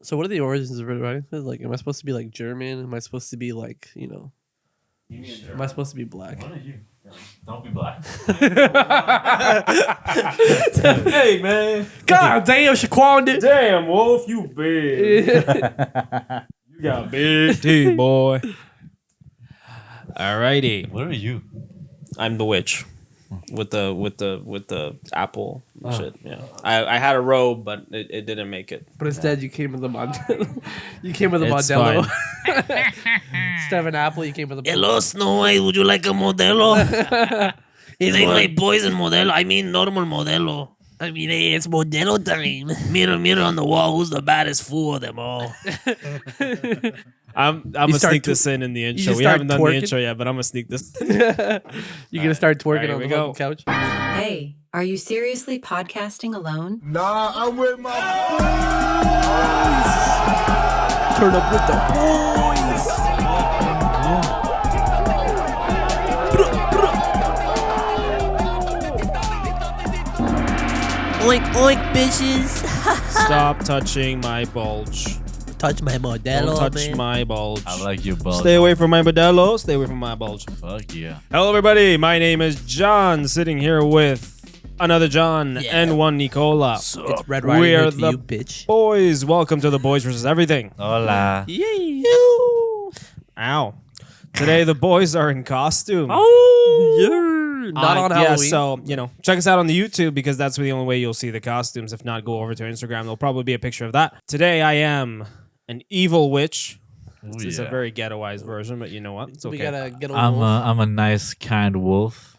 So what are the origins of Red Riding Hood? Like, am I supposed to be like German? Am I supposed to be like, am I supposed to be black? What are you? Don't be black. Hey, man. God damn, Shaquanda. Damn, Wolf, you big. You got big teeth, boy. Alrighty. What are you? I'm the witch. With the apple and shit. Yeah. I had a robe, but it didn't make it. But instead, you came with the Modelo. You came with a It's Modelo. Instead of an apple, you came with a. Hello, Snow White. Would you like a Modelo? It ain't like poison Modelo. I mean normal Modelo. I mean, hey, it's Modelo time. Mirror on the wall. Who's the baddest fool of them all? I'm gonna sneak this in the intro. just We start haven't done twerking? the intro yet, but I'm gonna sneak this. You're gonna start twerking Alright, on here the we fucking couch. Hey, are you seriously podcasting alone? Nah, I'm with my Turn up with the boys. Oink, oink, bitches. Stop touching my bulge. Touch my Modelo, Don't touch man. my bulge. I like your bulge. Stay away from my Modelo. Stay away from my bulge. Fuck yeah. Hello, everybody. My name is John, sitting here with another John Yeah. and one Nicola. It's Red Riding We are Hood for the you, bitch. boys. Welcome to the Boys versus Everything. Hola. Yay. Ow. Today, the boys are in costume. Oh, yeah. Not on Yeah, Halloween. so, check us out on the YouTube because that's the only way you'll see the costumes. If not, go over to Instagram. There'll probably be a picture of that. Today, I am an evil witch. Ooh, This is a yeah. very ghettoized version, but you know what? It's okay. We gotta get a I'm wolf. a nice, kind wolf.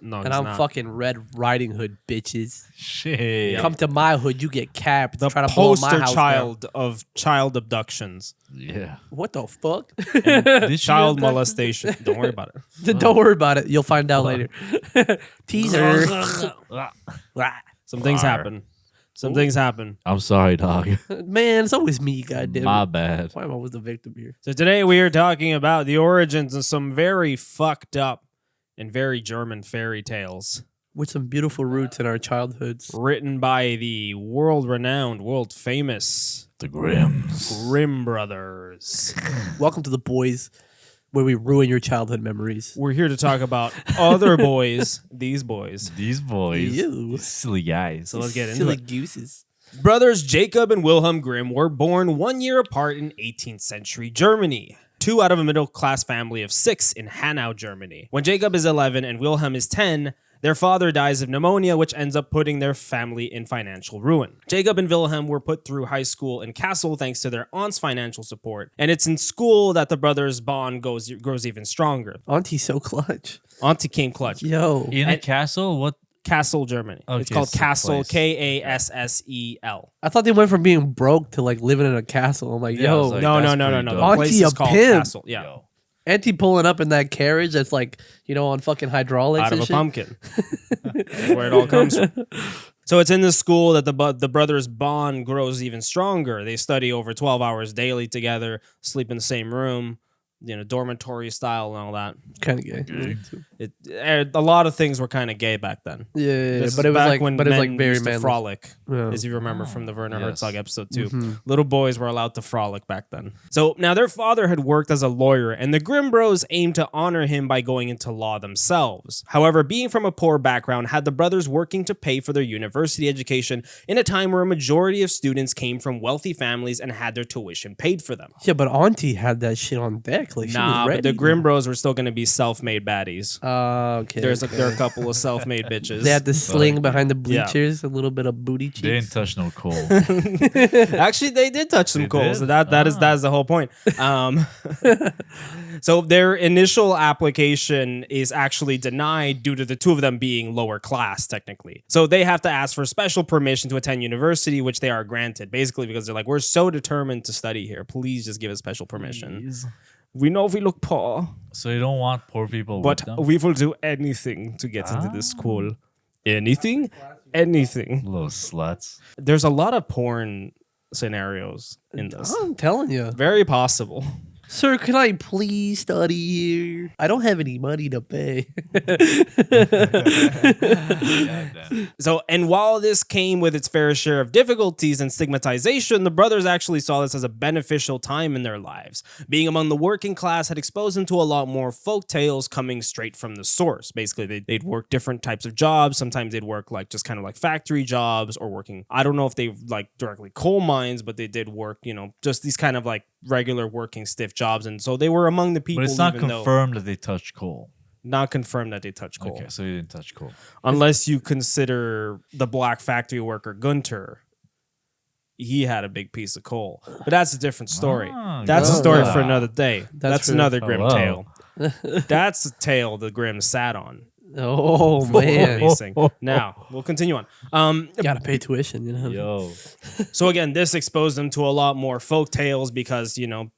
No, And it's I'm not. fucking Red Riding Hood, bitches. Shit. Come to my hood, you get capped. the Try to blow my poster house child of child abductions, Yeah. down. What the fuck? Did she child get that? molestation. Don't worry about it. Don't worry about it. You'll find out later. Teaser. Some things happen. Some things happen. I'm sorry, dog. Man, it's always me, goddamn. My bad. Why am I always the victim here? So today we are talking about the origins of some very fucked up and very German fairy tales With some beautiful roots in our childhoods. written by the world-renowned, world-famous The Grimms. Grimm brothers. Welcome to the boys, where we ruin your childhood memories. We're here to talk about other boys, these boys. These boys. Ew. These silly guys. So let's get into Silly it. gooses. Brothers Jacob and Wilhelm Grimm were born 1 year apart in 18th century Germany. Two out of a middle-class family of 6 in Hanau, Germany. When Jacob is 11 and Wilhelm is 10, their father dies of pneumonia, which ends up putting their family in financial ruin. Jacob and Wilhelm were put through high school in Kassel thanks to their aunt's financial support, and it's in school that the brothers' bond grows even stronger. Auntie's so clutch. Auntie came clutch. Yo. In a castle? What? Kassel, Germany. It's Okay, called so Kassel, place. Kassel. I thought they went from being broke to like living in a castle. I'm like, Yeah, I yo, was like, No. that's The pretty dope. Auntie place a is called pimp. Kassel. Yeah. Yo. Auntie pulling up in that carriage that's like, on fucking hydraulics Out of and a shit. pumpkin. That's where it all comes from. So it's in the school that the brothers' bond grows even stronger. They study over 12 hours daily together, sleep in the same room, dormitory style and all that. Kind of gay. A lot of things were kind of gay back then. Yeah, This but is it was back like, when but it was men like very used to manly. frolic, Yeah. as you remember from the Werner Yes. Herzog episode 2. Mhm. Little boys were allowed to frolic back then. So now their father had worked as a lawyer, and the Grimm Bros aimed to honor him by going into law themselves. However, being from a poor background had the brothers working to pay for their university education in a time where a majority of students came from wealthy families and had their tuition paid for them. Yeah, but Auntie had that shit on deck. Like, she Nah, was ready. but the Grimm Bros were still going to be self-made baddies. Okay. There are a okay. couple of self-made bitches. They had the sling Fuck. behind the Yeah. bleachers, a little bit of booty They didn't cheeks. touch no coal. Actually, they did touch some They coals. did? That is the whole point. So their initial application is actually denied due to the two of them being lower class, technically. So they have to ask for special permission to attend university, which they are granted, basically because they're like, we're so determined to study here. Please just give us special permission. Please. We know we look poor, So you don't want poor people but with them? we will do anything to get into this school. Anything? Anything. Little sluts. There's a lot of porn scenarios in this. I'm telling you. Very possible. Sir, can I please study here? I don't have any money to pay. So, and while this came with its fair share of difficulties and stigmatization, the brothers actually saw this as a beneficial time in their lives. Being among the working class had exposed them to a lot more folk tales coming straight from the source. Basically, they'd work different types of jobs. Sometimes they'd work like just kind of like factory jobs or working, I don't know if they like directly coal mines, but they did work, just these kind of like regular working stiff jobs. And so they were among the people. But it's not even confirmed that they touched coal. Not confirmed that they touched coal. Okay, so they didn't touch coal. Unless you consider the black factory worker Gunter. He had a big piece of coal. But that's a different story. That's a story for another day. That's another Grimm tale. That's a tale the Grimm sat on. Oh, man. Now, we'll continue on. Gotta pay tuition, Yo. So again, this exposed them to a lot more folk tales because,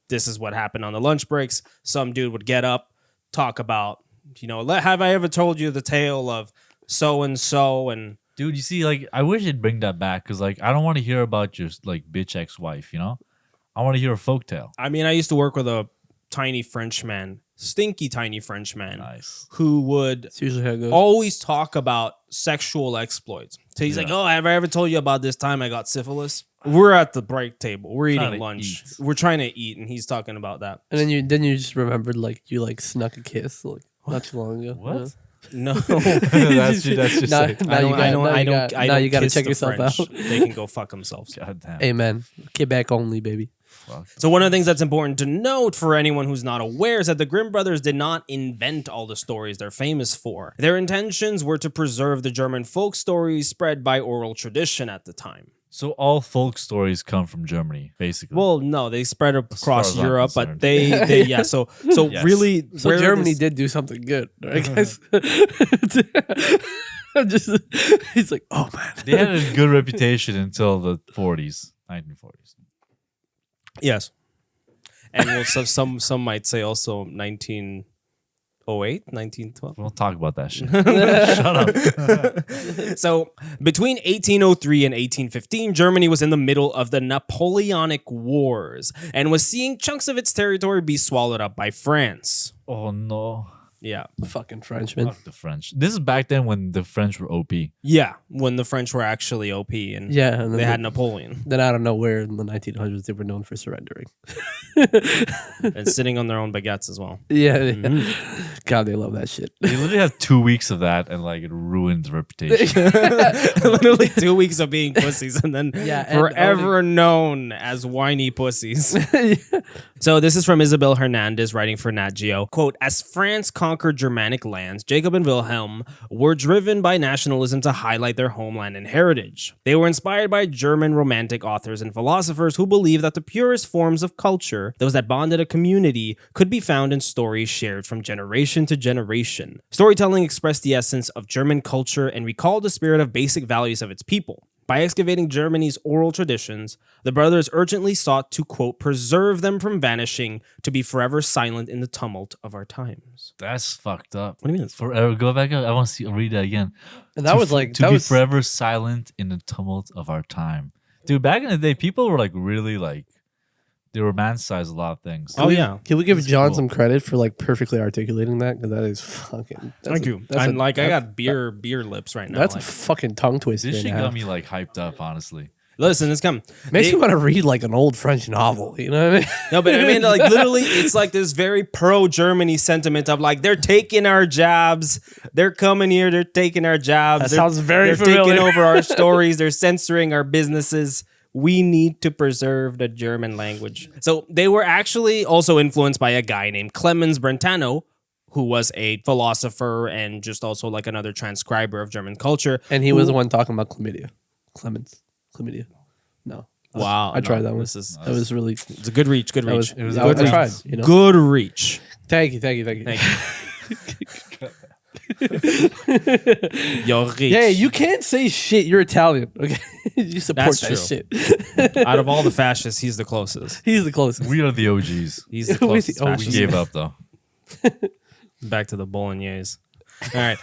this is what happened on the lunch breaks. Some dude would get up, talk about, have I ever told you the tale of so-and-so and... Dude, you see, like, I wish they'd bring that back because, like, I don't want to hear about your, like, bitch ex-wife, I want to hear a folktale. I mean, I used to work with a tiny Frenchman, stinky tiny Frenchman, Nice. who would That's usually how it goes. always talk about sexual exploits. So he's like, oh, have I ever told you about this time I got syphilis? We're at the break table. We're Trying eating to lunch. eat. We're trying to eat, and he's talking about that. And then you just remembered like you like snuck a kiss like not too long ago. What? No. that's just Now, sick. now you got to kiss check the yourself French. out. They can go fuck themselves. God damn. Amen. Get back only, baby. Fuck. So one of the things that's important to note for anyone who's not aware is that the Grimm brothers did not invent all the stories they're famous for. Their intentions were to preserve the German folk stories spread by oral tradition at the time. So all folk stories come from Germany, basically. Well, no, they spread far across as I'm Europe, but concerned. they yeah. So Yes. really, So where Germany this- did do something good, right, guys? Just he's like, oh man, they had a good reputation until the 1940s. Yes, and well, some might say also 1908, 1912. We won't talk about that shit. Shut up. So between 1803 and 1815, Germany was in the middle of the Napoleonic Wars and was seeing chunks of its territory be swallowed up by France. Oh no. Yeah. fucking Frenchman. Fuck the French. This is back then when the French were OP. Yeah, when the French were actually OP and Yeah, and they then, had Napoleon then out of nowhere in the 1900s they were known for surrendering. and sitting on their own baguettes as well. Yeah, God, they love that shit. They literally have 2 weeks of that and like it ruined the reputation. Literally 2 weeks of being pussies and then Yeah, and forever known as whiny pussies. So this is from Isabel Hernandez writing for Nat Geo. Quote, as France conquered Germanic lands, Jacob and Wilhelm were driven by nationalism to highlight their homeland and heritage. They were inspired by German romantic authors and philosophers who believed that the purest forms of culture, those that bonded a community, could be found in stories shared from generation to generation. Storytelling expressed the essence of German culture and recalled the spirit of basic values of its people. By excavating Germany's oral traditions, the brothers urgently sought to, quote, preserve them from vanishing, to be forever silent in the tumult of our times. That's fucked up. What do you mean? Forever. Go back up. I want to read that again. And that was like to that be was forever silent in the tumult of our time. Dude, back in the day, people were like really like they romanticized a lot of things. Oh, yeah. Can we give John cool. some credit for like perfectly articulating that? Because that is fucking. Thank you. I I got beer lips right now. That's like, a fucking tongue twister. This shit now. got me like hyped up, honestly. listen, it's coming. Makes me want to read like an old French novel. You know what I mean? No, but I mean, like, literally, it's like this very pro-Germany sentiment of like, they're taking our jobs. They're coming here. They're taking our jobs. That they're, sounds very They're familiar. taking over our stories. They're censoring our businesses. We need to preserve the German language. So they were actually also influenced by a guy named Clemens Brentano, who was a philosopher and just also like another transcriber of German culture. And he was the one talking about chlamydia. Chlamydia. No. Wow. I tried no, that one. This is, That was really. it's a good reach. Good That reach. was. a I good tried. You know. Good reach. Thank you. Thank you. Yo, reach. Yeah, you can't say shit. You're Italian. Okay, you support That's that true. shit. Out of all the fascists, he's the closest. He's the closest. We are the OGs. He's the We closest the OGs. We fascist. gave up though. Back to the bolognese. All right.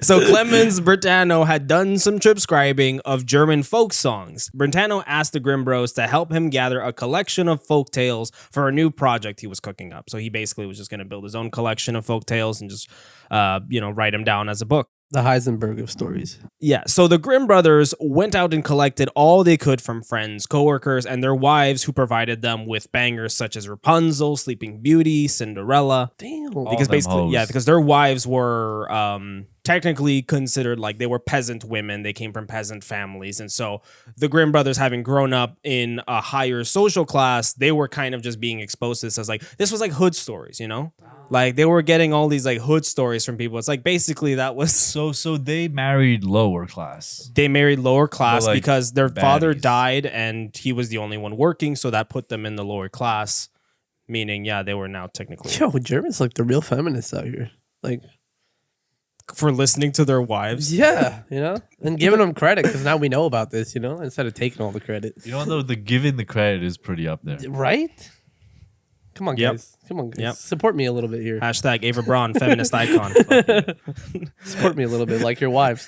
So Clemens Brentano had done some transcribing of German folk songs. Brentano asked the Grimm Bros to help him gather a collection of folk tales for a new project he was cooking up. So he basically was just going to build his own collection of folk tales and just, write them down as a book. The Heisenberg of stories. Yeah, so the Grimm brothers went out and collected all they could from friends, coworkers, and their wives who provided them with bangers such as Rapunzel, Sleeping Beauty, Cinderella. Damn. Because them basically, hoes. yeah, because their wives were technically considered like they were peasant women. They came from peasant families. And so the Grimm brothers, having grown up in a higher social class, they were kind of just being exposed to this as like, this was like hood stories, you know? Like they were getting all these like hood stories from people. It's like basically that was So they married lower class. they married lower class like, because their father baddies. died and he was the only one working, so that put them in the lower class, meaning they were now technically Yo, Germans like the real feminists out here. Like, for listening to their wives. yeah, and giving them credit because now we know about this, instead of taking all the credit. You know, though, the giving the credit is pretty up there. Right? Come on, Yep. guys. Come on, guys. Yep. Support me a little bit here. Hashtag Ava Braun, feminist icon. Support me a little bit, like your wives.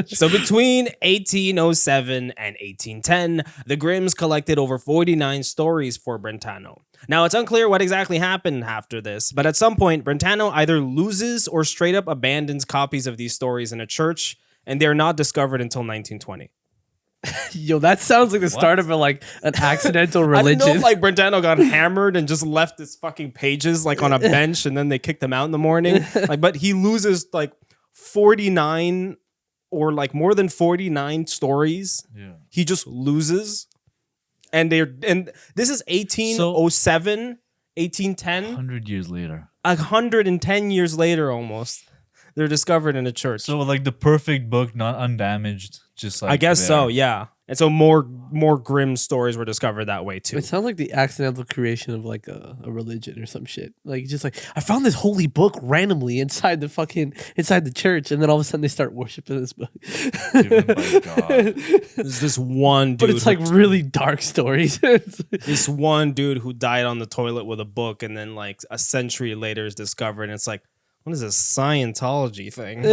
So between 1807 and 1810, the Grimms collected over 49 stories for Brentano. Now, it's unclear what exactly happened after this, but at some point, Brentano either loses or straight up abandons copies of these stories in a church, and they're not discovered until 1920. Yo, that sounds like the start of an accidental I religion. don't know if like Brentano got hammered and just left his fucking pages like on a bench and then they kicked him out in the morning. But he loses like 49 or like more than 49 stories. Yeah. He just loses. And this is 1807, 1810, 100 years later. 110 years later almost. They're discovered in a church. So like the perfect book, not undamaged, just like I guess there. so, yeah. And so more Grimm stories were discovered that way too. It sounds like the accidental creation of like a religion or some shit. Like just like I found this holy book randomly inside the church, and then all of a sudden they start worshiping this book. Given by God. There's this one dude, But it's like really dark stories. this one dude who died on the toilet with a book, and then like a century later is discovered, and it's like, what is this Scientology thing?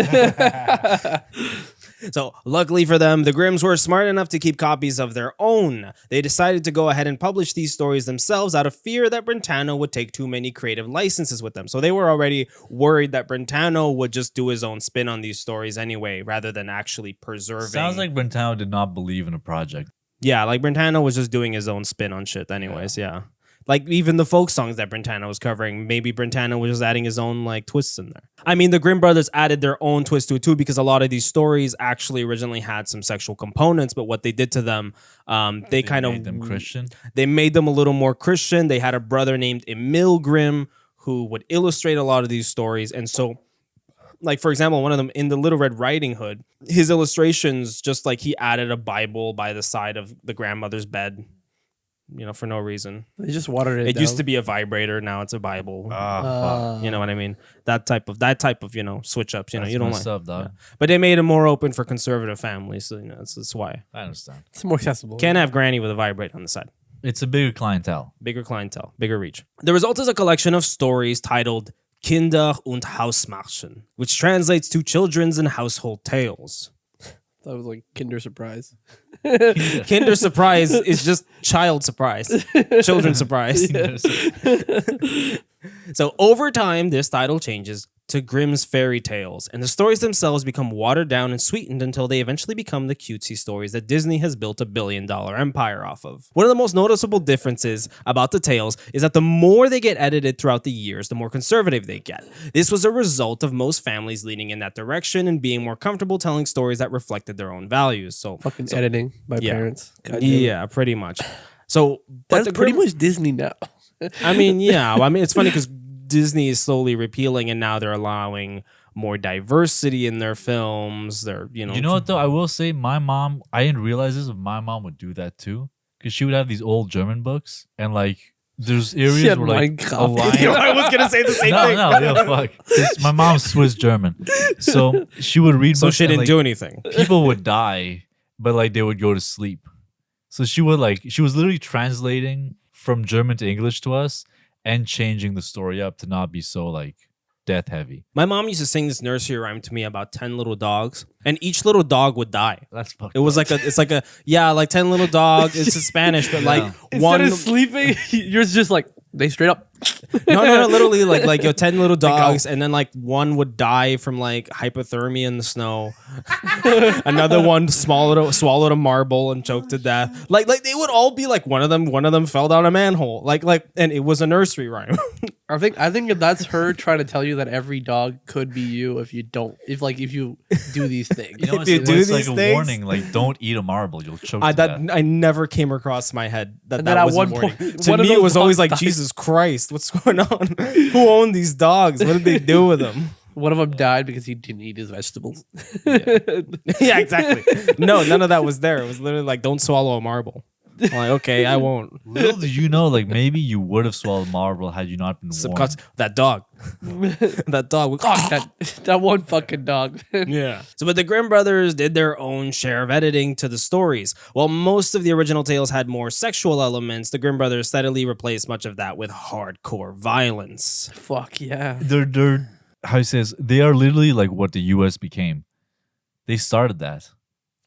So luckily for them, the Grimms were smart enough to keep copies of their own. They decided to go ahead and publish these stories themselves out of fear that Brentano would take too many creative licenses with them. So they were already worried that Brentano would just do his own spin on these stories anyway, rather than actually preserving. Sounds like Brentano did not believe in a project. Yeah, like Brentano was just doing his own spin on shit anyways, yeah. Like even the folk songs that Brentano was covering, maybe Brentano was just adding his own like twists in there. I mean, the Grimm brothers added their own twist to it too, because a lot of these stories actually originally had some sexual components, but what they did to them, they kind of made them Christian. They made them a little more Christian. They had a brother named Emil Grimm who would illustrate a lot of these stories, and so. Like, for example, one of them in the Little Red Riding Hood, his illustrations, just like he added a Bible by the side of the grandmother's bed, for no reason. They just watered it It down. used to be a vibrator, now it's a Bible. Fuck. You know what I mean? That type of switch ups. That's You don't messed like. up, dog. But they made it more open for conservative families, so that's why. I understand. It's more accessible. Can't have Granny with a vibrator on the side. It's a bigger clientele. Bigger clientele, bigger reach. The result is a collection of stories titled Kinder- und Hausmärchen, which translates to Children's and Household Tales. That was like Kinder Surprise. Kinder Surprise is just child surprise. Children surprise. So over time, this title changes to Grimm's Fairy Tales, and the stories themselves become watered down and sweetened until they eventually become the cutesy stories that Disney has built a billion-dollar empire off of. One of the most noticeable differences about the tales is that the more they get edited throughout the years, the more conservative they get. This was a result of most families leaning in that direction and being more comfortable telling stories that reflected their own values. So Fucking editing by yeah. parents. God damn it. yeah, pretty much. So, but That's the pretty Grimm- much Disney now. I mean, yeah. I mean, it's funny because Disney is slowly repealing, and now they're allowing more diversity in their films. They're, You know what though? I will say my mom. I didn't realize this, but my mom would do that too, because she would have these old German books, and like there's areas had where like Mein a Kampf. line. I was gonna say the same No, thing. no, yo, fuck. 'Cause my mom's Swiss German, so she would read. So books she and, didn't like, do anything. people would die, but like they would go to sleep. So she was literally translating from German to English to us and changing the story up to not be so like death heavy. My mom used to sing this nursery rhyme to me about 10 little dogs, and each little dog would die. That's fucked It was up. like 10 little dogs. It's in Spanish, but like Instead one. of sleeping, yours just like they straight up. No, literally like 10 little dogs, and then like one would die from like hypothermia in the snow. Another one swallowed a marble and choked to death. Like they would all be like one of them fell down a manhole. Like and it was a nursery rhyme. I think that's her trying to tell you that every dog could be you if you do these things. You know, If you it's do like these a things- warning, like don't eat a marble, you'll choke to death. I never came across my head that And then at was a one warning. point, To one of me, it those was always dogs like, died. Jesus Christ, what's going on? Who owned these dogs? What did they do with them? One of them died because he didn't eat his vegetables. Yeah, exactly. No, none of that was there. It was literally like, don't swallow a marble. I'm like, okay, I won't. Little did you know, like maybe you would have swallowed marble had you not been warned. That dog. That dog. Would, that one fucking dog. yeah. So, but the Grimm brothers did their own share of editing to the stories. While most of the original tales had more sexual elements, the Grimm brothers steadily replaced much of that with hardcore violence. Fuck yeah. They're how he says they are literally like what the U.S. became. They started that.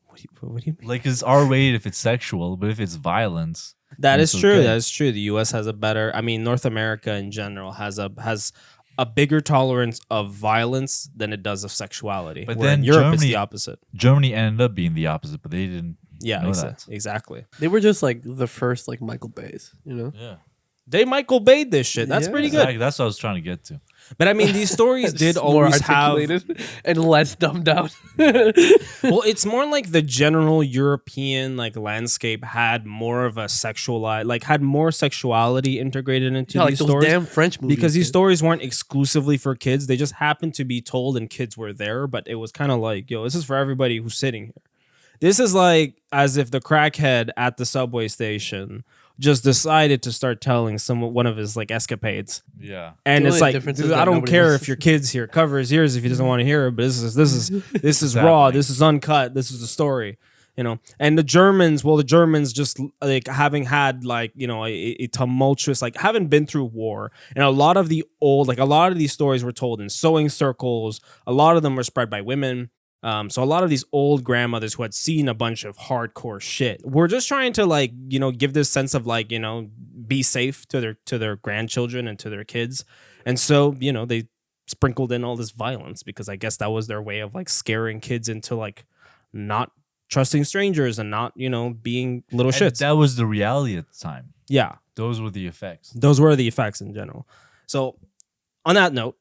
What do you mean? Like it's R-rated if it's sexual, but if it's violence, That it's is true. okay. That is true. The U.S. has a better. I mean, North America in general has a bigger tolerance of violence than it does of sexuality. But Where then in Europe, it's Germany- the opposite. Germany ended up being the opposite, but they didn't. Yeah, know that. exactly. They were just like the first like Michael Bay's, you know? Yeah, They Michael Bay'd this shit. That's Yeah. pretty good. exactly. That's what I was trying to get to. But I mean, these stories did Just more always have. articulated and less dumbed down. Well, it's more like the general European like landscape had more of a had more sexuality integrated into Yeah, like these those stories. damn French movies. Because these dude. stories weren't exclusively for kids. They just happened to be told and kids were there, but it was kind of like, yo, this is for everybody who's sitting here. This is like as if the crackhead at the subway station just decided to start telling one of his like escapades. Yeah, And The it's only like, difference is dude, that I don't nobody care wants if your kid's here. Cover his ears if he doesn't want to hear it, but this is raw. happening. This is uncut. This is a story. You know, and the Germans just like having had like, you know, a tumultuous, like having been through war, and a lot of these stories were told in sewing circles. A lot of them were spread by women. So a lot of these old grandmothers who had seen a bunch of hardcore shit were just trying to like, you know, give this sense of like, you know, be safe to their grandchildren and to their kids. And so, you know, they sprinkled in all this violence because I guess that was their way of like scaring kids into like not trusting strangers and not, you know, being little And shits. that was the reality at the time. Yeah. Those were the effects. Those were the effects in general. So on that note,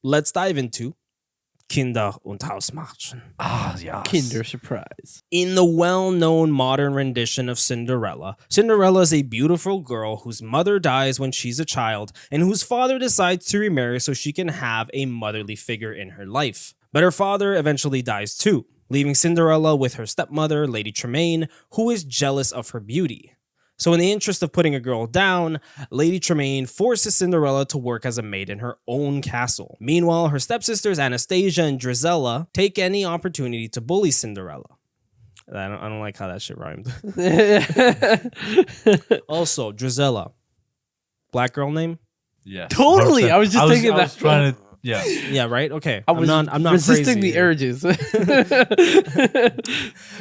let's dive into Kinder und Hausmärchen. Ah, yeah. Kinder Surprise. In the well-known modern rendition of Cinderella, Cinderella is a beautiful girl whose mother dies when she's a child and whose father decides to remarry so she can have a motherly figure in her life. But her father eventually dies too, leaving Cinderella with her stepmother, Lady Tremaine, who is jealous of her beauty. So in the interest of putting a girl down, Lady Tremaine forces Cinderella to work as a maid in her own castle. Meanwhile, her stepsisters Anastasia and Drizella take any opportunity to bully Cinderella. I don't like how that shit rhymed. Also, Drizella. Black girl name? Yeah. Totally. I was just thinking I was that. trying to. Yeah. Yeah, right? Okay. I was I'm not resisting crazy the here. urges.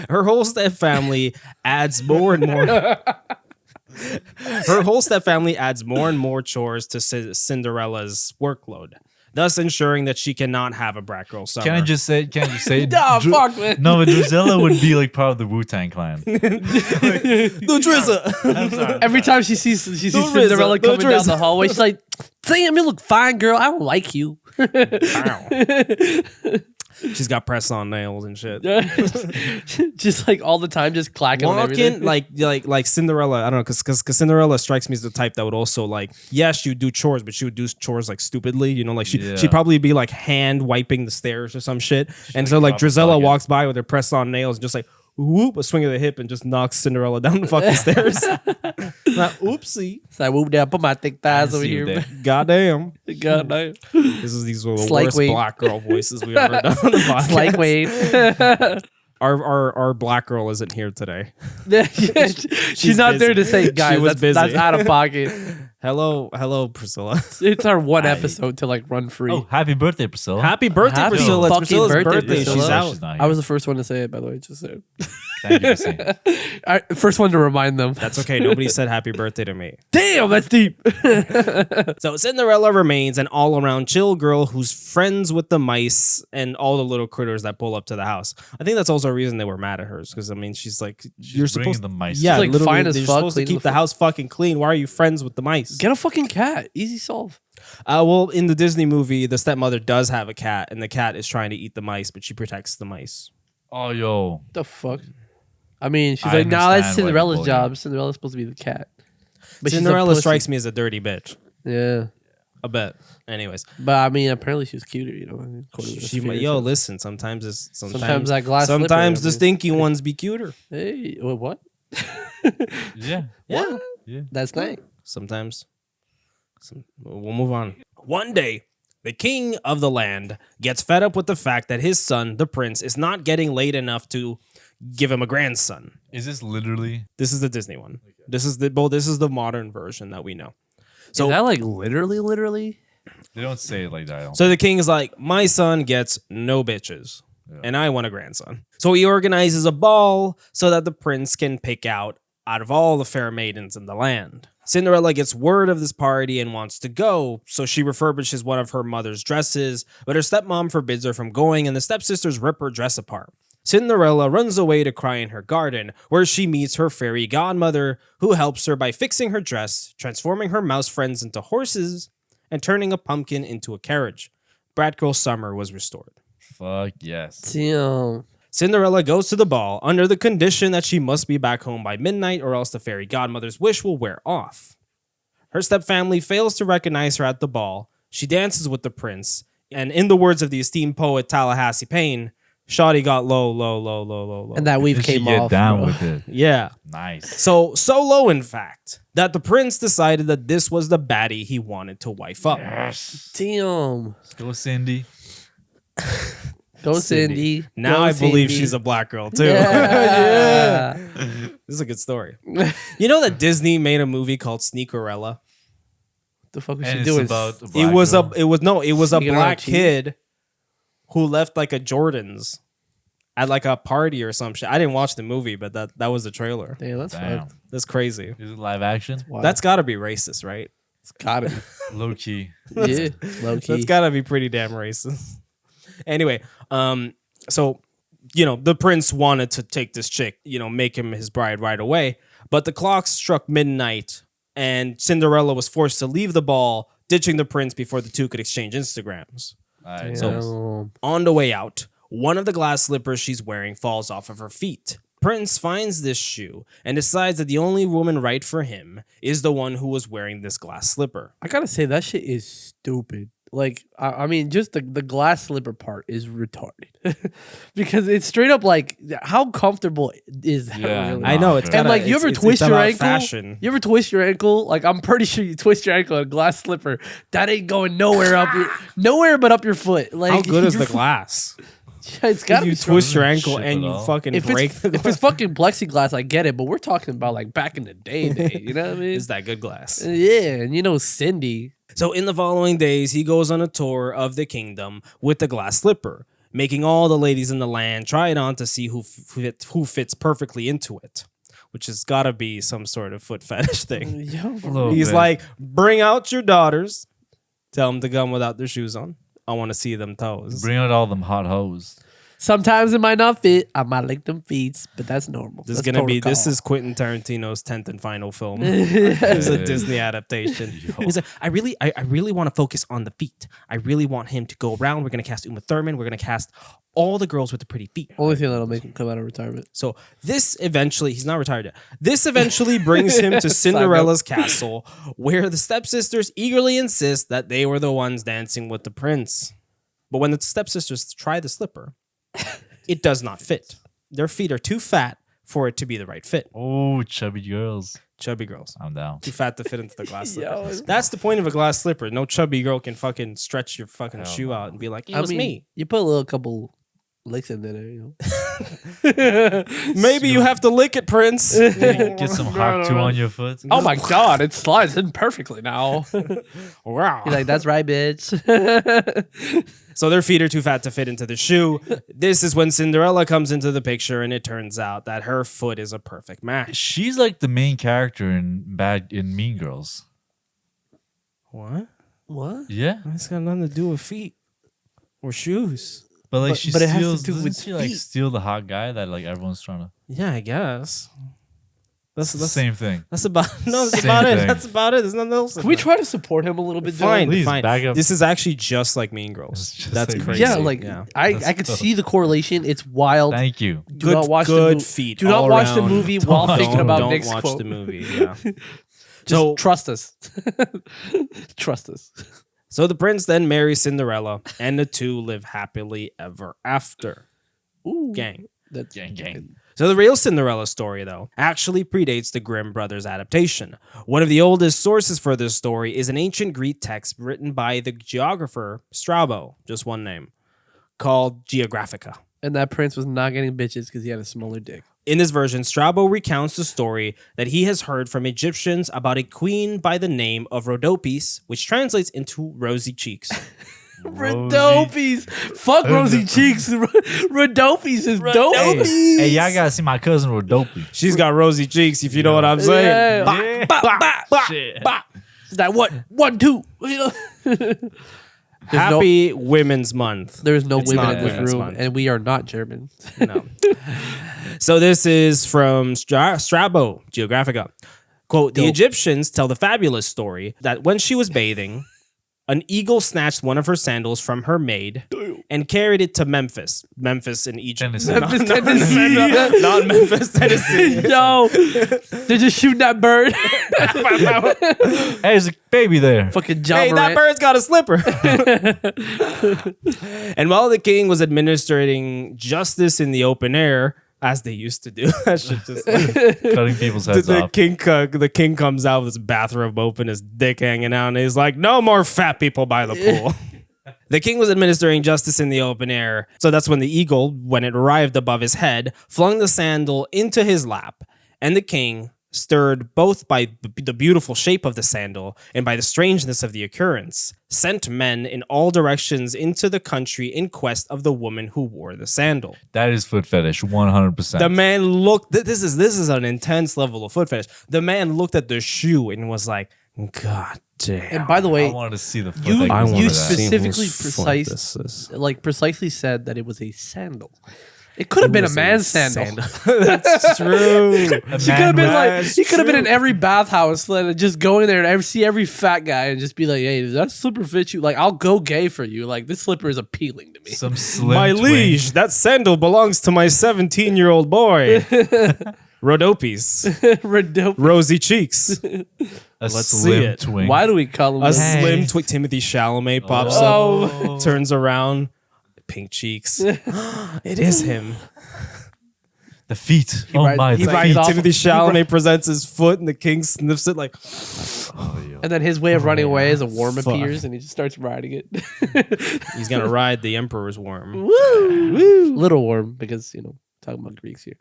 Her whole step family adds more and more. Her whole step family adds more and more chores to Cinderella's workload, thus ensuring that she cannot have a brat girl summer. Can I just say? Can you say? Nah, fuck, man. No, but Drizella would be like part of the Wu-Tang Clan. The Drizza. I'm sorry. Every time she sees RZA, Cinderella the coming down RZA. the hallway, she's like, "Damn, you look fine, girl. I don't like you." She's got press-on nails and shit. Just like all the time, just clacking and everything. Walking like Cinderella. I don't know, because Cinderella strikes me as the type that would also like, yes, she would do chores, but she would do chores like stupidly. You know, like Yeah. she'd probably be like hand wiping the stairs or some shit. And so like drop a Drizella bucket. walks by with her press-on nails, and just like whoop, a swing of the hip, and just knocks Cinderella down the fucking stairs. Like, oopsie. So I moved down, put my thick thighs over see here. you there. man. Goddamn. God damn. These were the Slight worst weight. black girl voices we've ever done on the podcast. It's like wait. Our black girl isn't here today. She's not there to say, She guys, was that's busy. out of pocket. Hello, Priscilla. It's our one episode to like run free. Oh, happy birthday, Priscilla. Happy birthday, Happy Priscilla. It's fucking Priscilla's birthday, birthday. Priscilla. She's out. She's not I here. was the first one to say it, by the way. Just so. Thank you for saying it. First one to remind them. That's okay. Nobody said happy birthday to me. Damn, that's deep. So Cinderella remains an all-around chill girl who's friends with the mice and all the little critters that pull up to the house. I think that's also a reason they were mad at her, because I mean, she's like, you're bringing supposed the mice. yeah, She's, like, literally, fine as you're fuck, supposed to cleaning keep the the house fucking clean. Why are you friends with the mice? Get a fucking cat. Easy solve. Well, in the Disney movie, the stepmother does have a cat, and the cat is trying to eat the mice, but she protects the mice. Oh, yo. The fuck? I mean, she's I like, nah, that's understand why Cinderella's people- job. Cinderella's supposed to be the cat. But she's a Cinderella pussy. strikes me as a dirty bitch. Yeah. I bet. Anyways, But I mean, apparently she's cuter, you know. according to this she might, fairy yo, tale. listen. Sometimes Sometimes that glass slipper, Sometimes I the mean. stinky ones be cuter. Hey, what? Yeah. Yeah. Yeah. That's nice. Sometimes. We'll move on. One day, the king of the land gets fed up with the fact that his son, the prince, is not getting laid enough to give him a grandson. Is this literally? This is the Disney one. This is the modern version that we know. So So is that like literally? They don't say it like that. I don't So the king is like, my son gets no bitches, and I want a grandson. So he organizes a ball so that the prince can pick out of all the fair maidens in the land. Cinderella gets word of this party and wants to go, so she refurbishes one of her mother's dresses, but her stepmom forbids her from going, and the stepsisters rip her dress apart. Cinderella runs away to cry in her garden, where she meets her fairy godmother, who helps her by fixing her dress, transforming her mouse friends into horses, and turning a pumpkin into a carriage. Bratgirl Summer was restored. Fuck yes. Damn. Cinderella goes to the ball under the condition that she must be back home by midnight or else the fairy godmother's wish will wear off. Her stepfamily fails to recognize her at the ball. She dances with the prince, and in the words of the esteemed poet Tallahassee Payne, Shawty got low. And that weave Did she came get off. down bro. with it? Yeah. Nice. So low, in fact, that the prince decided that this was the baddie he wanted to wife up. Yes. Damn. Go Cindy. Go Cindy. Now Go I believe Cindy. she's a black girl too. Yeah. This is a good story. You know that Disney made a movie called Sneakerella? The fuck was And she it's doing? about a It black was girl. it was a Sneaking black around cheating? kid who left like a Jordans at like a party or some shit. I didn't watch the movie, but that was the trailer. Damn, that's Damn. fucked. That's crazy. Is it live action? Wow. That's got to be racist, right? it's gotta be. Low key. Yeah, low key. That's got to be pretty damn racist. Anyway, so you know, the prince wanted to take this chick, you know, make him his bride right away, but the clock struck midnight and Cinderella was forced to leave the ball, ditching the prince before the two could exchange Instagrams. Alright, Damn. On the way out, one of the glass slippers she's wearing falls off of her feet. Prince finds this shoe and decides that the only woman right for him is the one who was wearing this glass slipper. I gotta say that shit is stupid. Like, I mean, just the glass slipper part is retarded because it's straight up like, how comfortable is that? Yeah, really? I know it's And, And like, you ever twist your about ankle? Fashion. You ever twist your ankle? Like, I'm pretty sure you twist your ankle in a glass slipper. That ain't going nowhere nowhere but up your foot. Like, How good is your the foot- glass? It's gotta You be strong. twist your ankle Shit and at you all. fucking If break it's, the if glass. it's fucking plexiglass, I get it. But we're talking about like back in the day, you know what I mean? Is that good glass? Yeah, and you know Cindy. So in the following days, he goes on a tour of the kingdom with the glass slipper, making all the ladies in the land try it on to see who fits perfectly into it, which has got to be some sort of foot fetish thing. Yo, A little He's bit. like, bring out your daughters, tell them to come without their shoes on. I want to see them toes. Bring out all them hot hoes. sometimes it might not fit. I might lick them feet, but that's normal. This is That's gonna be. This protocol. is Quentin Tarantino's 10th and final film. It's a Disney adaptation. He's like, I really want to focus on the feet. I really want him to go around. We're gonna cast Uma Thurman. We're gonna cast all the girls with the pretty feet. only thing that'll make him come out of retirement. So this eventually, he's not retired yet. This eventually brings him to Cinderella's castle, where the stepsisters eagerly insist that they were the ones dancing with the prince. But when the stepsisters try the slipper, it does not fit. Their feet are too fat for it to be the right fit. Oh, chubby girls. Chubby girls. I'm down. Too fat to fit into the glass slipper. Yo, That's the point of a glass slipper. No chubby girl can fucking stretch your fucking Hell shoe no. out and be like, it I was mean, me. you put a little couple licks in there, you know. Maybe you have to lick it, Prince. Get some hot two on your foot. Oh my god, it slides in perfectly now. Wow. You're like, that's right, bitch. So their feet are too fat to fit into the shoe. This is when Cinderella comes into the picture, and it turns out that her foot is a perfect match. She's like the main character in Mean Girls. What? What? Yeah, That's got nothing to do with feet or shoes. but like But- she but it has to steals. do Doesn't with she like feet. steal the hot guy that like everyone's trying to? Yeah, I guess. That's Same thing. That's about no. That's Same about it. thing. That's about it. There's nothing else. Can we try to support him a little bit? Fine, Please, fine. back up. This is actually just like Mean Girls. It's just That's like crazy. Yeah, like I could see the correlation. It's wild. Thank you. Do not watch the good movie. feet. Do not all watch the around. movie while watch thinking the about Don't Nick's watch quote. the movie. Yeah. Just So- trust us. Trust us. So the prince then marries Cinderella, and the two live happily ever after. Ooh, Gang. that's Gang. So the real Cinderella story, though, actually predates the Grimm brothers' adaptation. One of the oldest sources for this story is an ancient Greek text written by the geographer Strabo, just one name, called Geographica. And that prince was not getting bitches because he had a smaller dick. In this version, Strabo recounts the story that he has heard from Egyptians about a queen by the name of Rhodopis, which translates into rosy cheeks. Rhodopis. Fuck rosy cheeks. Rhodopis is dope. Hey, y'all gotta see my cousin Rodopy. She's got rosy cheeks, if you know what I'm saying. Yeah. Bah, bah, bah, bah, Shit. bah. Is that what? 1, 2. You know? Happy Women's Month. There's no It's women not in this Women's room, Month. and we are not German. No. So this is from Strabo, Geographica. Quote, the Dope. Egyptians tell the fabulous story that when she was bathing, an eagle snatched one of her sandals from her maid and carried it to Memphis. Memphis in Egypt. Tennessee. Memphis, Tennessee. Not Memphis, Tennessee. Yo, they're just shooting that bird. Hey, there's a baby there. Fucking John Hey, that Morant. bird's got a slipper. And while the king was administering justice in the open air, as they used to do, that shit just Cutting people's heads off. the king comes out with his bathrobe open, his dick hanging out, and he's like, "No more fat people by the pool." The king was administering justice in the open air, so that's when the eagle, when it arrived above his head, flung the sandal into his lap, and the king, stirred both by the beautiful shape of the sandal and by the strangeness of the occurrence, sent men in all directions into the country in quest of the woman who wore the sandal. That is foot fetish, 100%. The man looked. This is an intense level of foot fetish. The man looked at the shoe and was like, "God damn!" And by the I way, wanted to see the foot. you- that goes you with that. specifically precisely said that it was a sandal. It could have been a man's sandal. That's true. He could have been like, he could have been in every bathhouse, like, just going in there and see every fat guy and just be like, "Hey, does that slipper fit you? Like, I'll go gay for you. Like, this slipper is appealing to me." Some slim My twink. liege, that sandal belongs to my 17-year-old boy. Rhodopis. Redope. Rosy cheeks. A Let's see slim it. twink. Why do we call him? A that? slim twink. Timothy Chalamet pops Oh. up, turns around, pink cheeks. It is him. The feet. He Oh rides- my. he the rides feet. off- Timothy Chalamet presents his foot, and the king sniffs it like, And then his way of running away is a worm Fuck. appears and he just starts riding it. he's gonna ride the emperor's worm. Woo! Little worm, because, talking about Greeks here.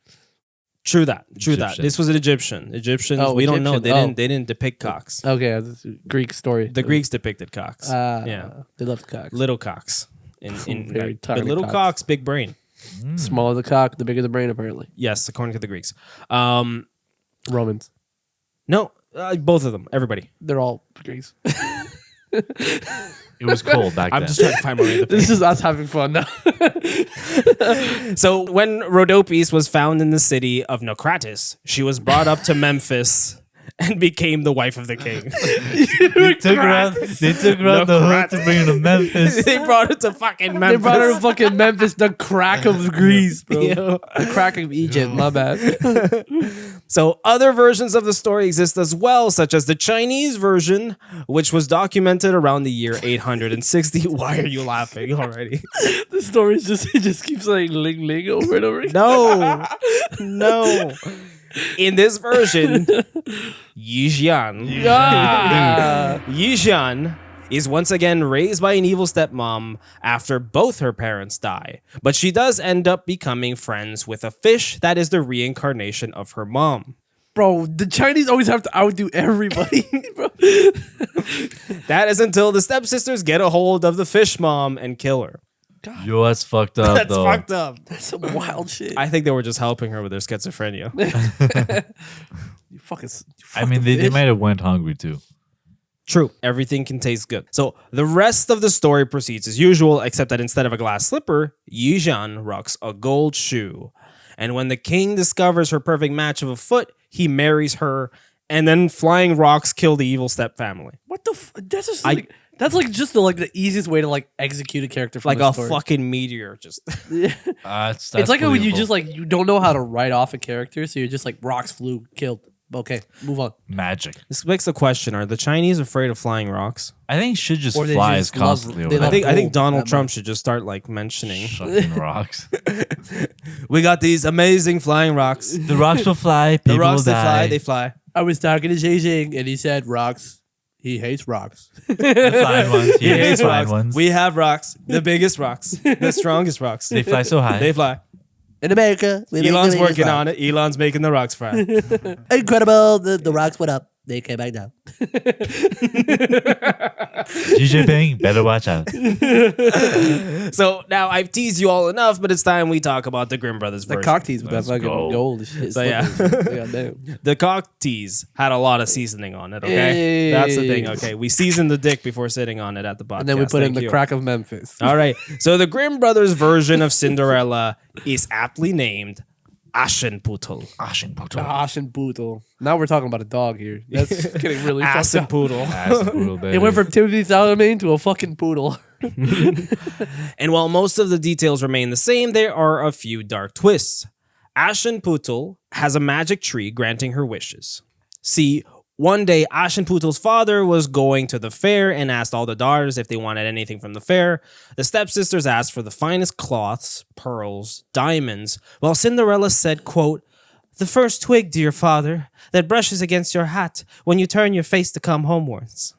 True that. True that. Egyptian. This was an Egyptian. Egyptians. Oh, we don't know. Egyptian. They Oh. didn't. They didn't depict cocks. Okay, this is a Greek story. The Greeks depicted cocks. Yeah. They love cocks. Little cocks. In Very but tiny little cocks. cocks, big brain. Smaller the cock, the bigger the brain, apparently. Yes, according to the Greeks. Romans. No, both of them. Everybody. They're all Greeks. It was cold back then. I'm just trying to find my way in the This is us having fun now. So when Rhodopis was found in the city of Naucratis, she was brought up to Memphis and became the wife of the king. They took her out the hood to bring her to Memphis. They brought her to fucking Memphis. They brought her to fucking Memphis, the crack of Greece, bro. Yo. The crack of Egypt, my bad. So other versions of the story exist as well, such as the Chinese version, which was documented around the year 860. Why are you laughing already? The story just keeps saying ling ling over and over again. No. In this version, Yijian Ah. Yijian is once again raised by an evil stepmom after both her parents die. But she does end up becoming friends with a fish that is the reincarnation of her mom. Bro, the Chinese always have to outdo everybody, bro. That is until the stepsisters get a hold of the fish mom and kill her. Yo, that's fucked up, That's though. fucked up. That's some wild shit. I think they were just helping her with their schizophrenia. You fucking I mean, they might have went hungry, too. True, everything can taste good. So the rest of the story proceeds as usual, except that instead of a glass slipper, Yijan rocks a gold shoe. And when the king discovers her perfect match of a foot, he marries her, and then flying rocks kill the evil step family. What the? That's just like that's like just the easiest way to like execute a character from Like the a story. fucking meteor, just That's It's like when you believable. just like you don't know how to write off a character, so you're just like rocks flew, killed. Okay, move on. Magic. This begs the question: are the Chinese afraid of flying rocks? I think shit just Or they flies just love- constantly they over love there. I think gold Donald that Trump much. should just start like mentioning. Shucking rocks. We got these amazing flying rocks. The rocks will fly. People The rocks will they die. fly, they fly. I was talking to Xi Jinping, and he said rocks. He hates rocks. The flying ones. He Yeah, hates the flying rocks. ones. We have rocks, the biggest rocks, the strongest rocks. They fly so high. They fly. In America, we make Elon's the biggest working rock. on it. Elon's making the rocks fly. Incredible. The rocks went up. They came back down. Xi Jinping, better watch out. So now I've teased you all enough, but it's time we talk about the Grimm brothers The version. cock tease with that Let's fucking go. gold shit. So, yeah. Goddamn. The cock tease had a lot of seasoning on it. Okay, Hey. that's the thing. Okay, we seasoned the dick before sitting on it at the podcast. And then we put in Thank the you. crack of Memphis. All right. So the Grimm brothers version of Cinderella is aptly named Aschenputtel. Aschenputtel. Now we're talking about a dog here. That's getting really fucked up. Aschenputtel. It went from Timothy Chalamet to a fucking poodle. And while most of the details remain the same, there are a few dark twists. Aschenputtel has a magic tree granting her wishes. See, one day Aschenputtel's father was going to the fair and asked all the daughters if they wanted anything from the fair. The stepsisters asked for the finest cloths, pearls, diamonds, while Cinderella said, quote, "The first twig, dear father, that brushes against your hat when you turn your face to come homewards."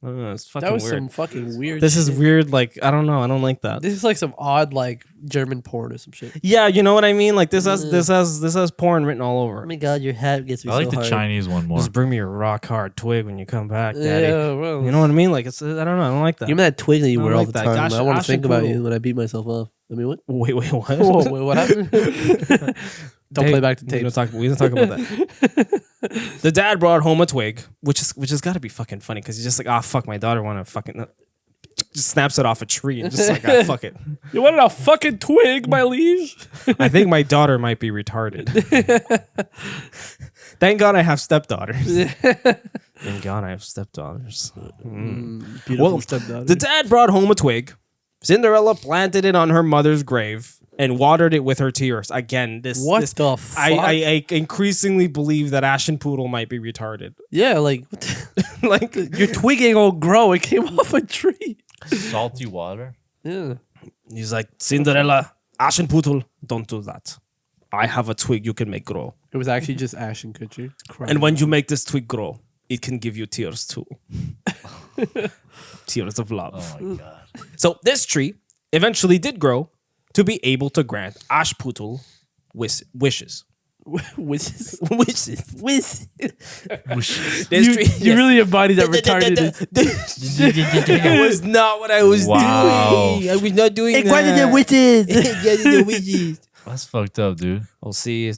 It's fucking That was weird. some fucking weird This is shit. weird. Like, I don't know. I don't like that. This is like some odd like German porn or some shit. Yeah, you know what I mean. Like this has porn written all over. Oh my god, your hat gets me I like so the hard. Chinese one more. Just bring me a rock hard twig when you come back, Daddy. Yeah, well. You know what I mean? Like it's. I don't know. I don't like that. Give me that twig that you I wear don't all like the that. time. Gosh, I want to think about Aschenputtel. you when I beat myself up. I mean, what? Wait, what? Whoa, wait, what happened? Don't Hey, play back the We tapes. don't talk about that. The dad brought home a twig, which has got to be fucking funny because he's just like, oh fuck, my daughter want to fucking. Just snaps it off a tree and just like, ah, fuck it. You wanted a fucking twig, my liege? I think my daughter might be retarded. Thank God I have stepdaughters. Thank God I have stepdaughters. Beautiful Well, stepdaughter. The dad brought home a twig. Cinderella planted it on her mother's grave and watered it with her tears. Again, What the fuck? I increasingly believe that Aschenputtel might be retarded. Yeah, like what the- Like your twig ain't gonna grow. It came off a tree. Salty water. Yeah. he's like, Cinderella, Aschenputtel, don't do that. I have a twig you can make grow. It was actually just Ashen Kutcher. And when you make this twig grow, it can give you tears too. Tears of love. Oh my god. So this tree eventually did grow to be able to grant Aschenputtel wishes. Wishes. Wishes. Wishes. This You, tree, you yes. really embody that retardedness. That was not what I was Wow. doing. I was not doing Hey, that. why did the wishes? wishes. That's fucked up, dude. We'll see.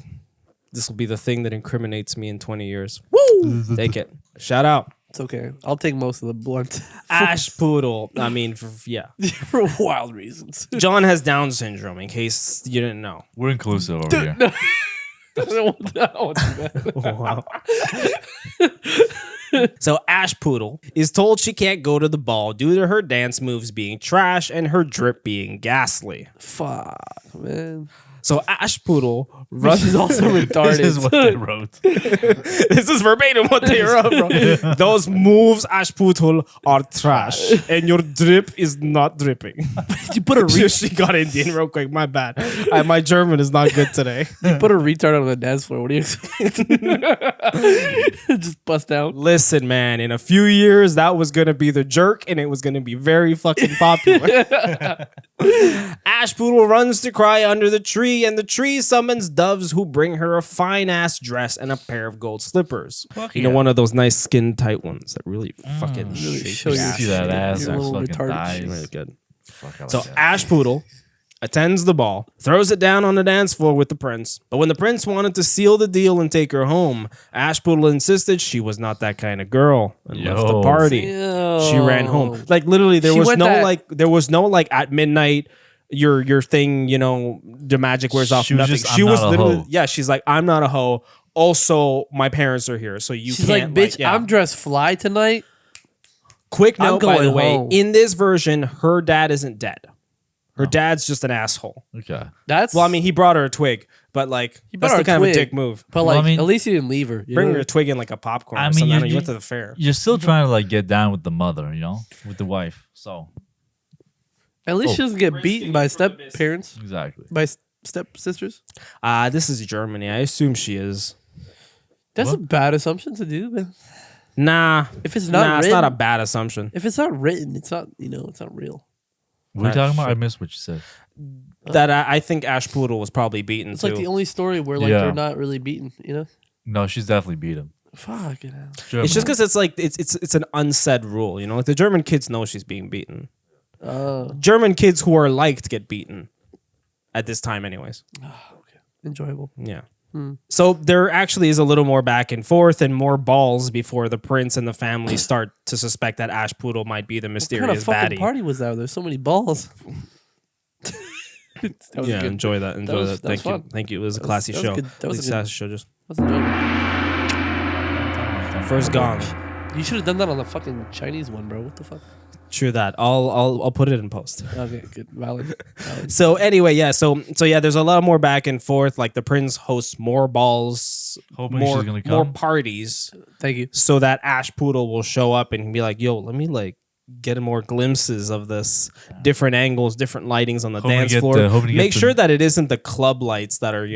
This will be the thing that incriminates me in 20 years. Woo! Take it. Shout out. It's okay. I'll take most of the blunt Aschenputtel. I mean, yeah. for wild reasons. John has Down syndrome, in case you didn't know. We're inclusive over here. I don't want that. Wow. So Aschenputtel is told she can't go to the ball due to her dance moves being trash and her drip being ghastly. Fuck, man. So Ashpoodle She's runs. also retarded. This is what they wrote. This is verbatim what they wrote, bro. Those moves, Ashpoodle, are trash, and your drip is not dripping. You put a She got Indian real quick. My bad. My German is not good today. put a retard on the dance floor. What do you expect? Just bust out. Listen, man. In a few years, that was gonna be the jerk, and it was gonna be very fucking popular. Ashpoodle runs to cry under the tree, and the tree summons doves who bring her a fine ass dress and a pair of gold slippers. Fuck You know, yeah. one of those nice skin tight ones that really fucking Really shake show your your ass. See that shit. ass, You're that a little fucking retarded. thighs. Really good. Fuck, I like So that. Ashpoodle attends the ball, throws it down on the dance floor with the prince. But when the prince wanted to seal the deal and take her home, Ashpoodle insisted she was not that kind of girl and left the Yo. party. She ran home. Like literally, there She was went no that- like at midnight. Your thing, you know, the magic wears off. She was Nothing. just, She "I'm was not a literally, hoe." yeah. She's like, I'm not a hoe. Also, my parents are here, so you She's can't. like, bitch, yeah. I'm dressed fly tonight. Quick I'm note, by the going way, home. in this version, her dad isn't dead. Her dad's just an asshole. Okay. That's Well, I mean, he brought her a twig, but like brought that's her the a kind of a twig. dick move. but Well, like I mean- at least he didn't leave her. you Bring know? her a twig in like a popcorn. I or mean, something. I know, you- you went to the fair. You're still trying to like get down with the mother, you know, with the wife. So At least Oh. she doesn't get beaten by step parents, exactly. by step sisters. This is Germany. I assume she is. That's What? a bad assumption to do, man. Nah, If it's not it's written, not a bad assumption. if it's not written, it's not it's not real. What are you talking about? I shit. missed what you said. That I think Ashpoodle was probably beaten It's too. like the only story where like Yeah. they're not really beaten. You know, No, she's definitely beat him. fuck it. It's just because it's like it's an unsaid rule, you know. Like the German kids know she's being beaten. German kids who are liked get beaten at this time, anyways. Enjoyable. Yeah. So there actually is a little more back and forth and more balls before the prince and the family start to suspect that Ashpoodle might be the What kind mysterious of fucking baddie. party was that? There's so many balls. That was Yeah, good. enjoy that. Enjoy was- that. that was Thank you. fun. Thank you. It was a That was- classy that was show. good. That was a Really good- classy show. Just That was enjoyable. first gong. You should have done that on the fucking Chinese one, bro. What the fuck? True that. I'll put it in post. Okay, good. Valid. So anyway, yeah. So yeah, there's a lot more back and forth. Like the prince hosts more balls, Hoping more she's gonna more come. parties, Thank you. so that Ashpoodle will show up and be like, "Yo, let me like get more glimpses of this, different angles, different lightings on the Hoping to dance get floor. the- hoping to get Make the- sure that it isn't the club lights that are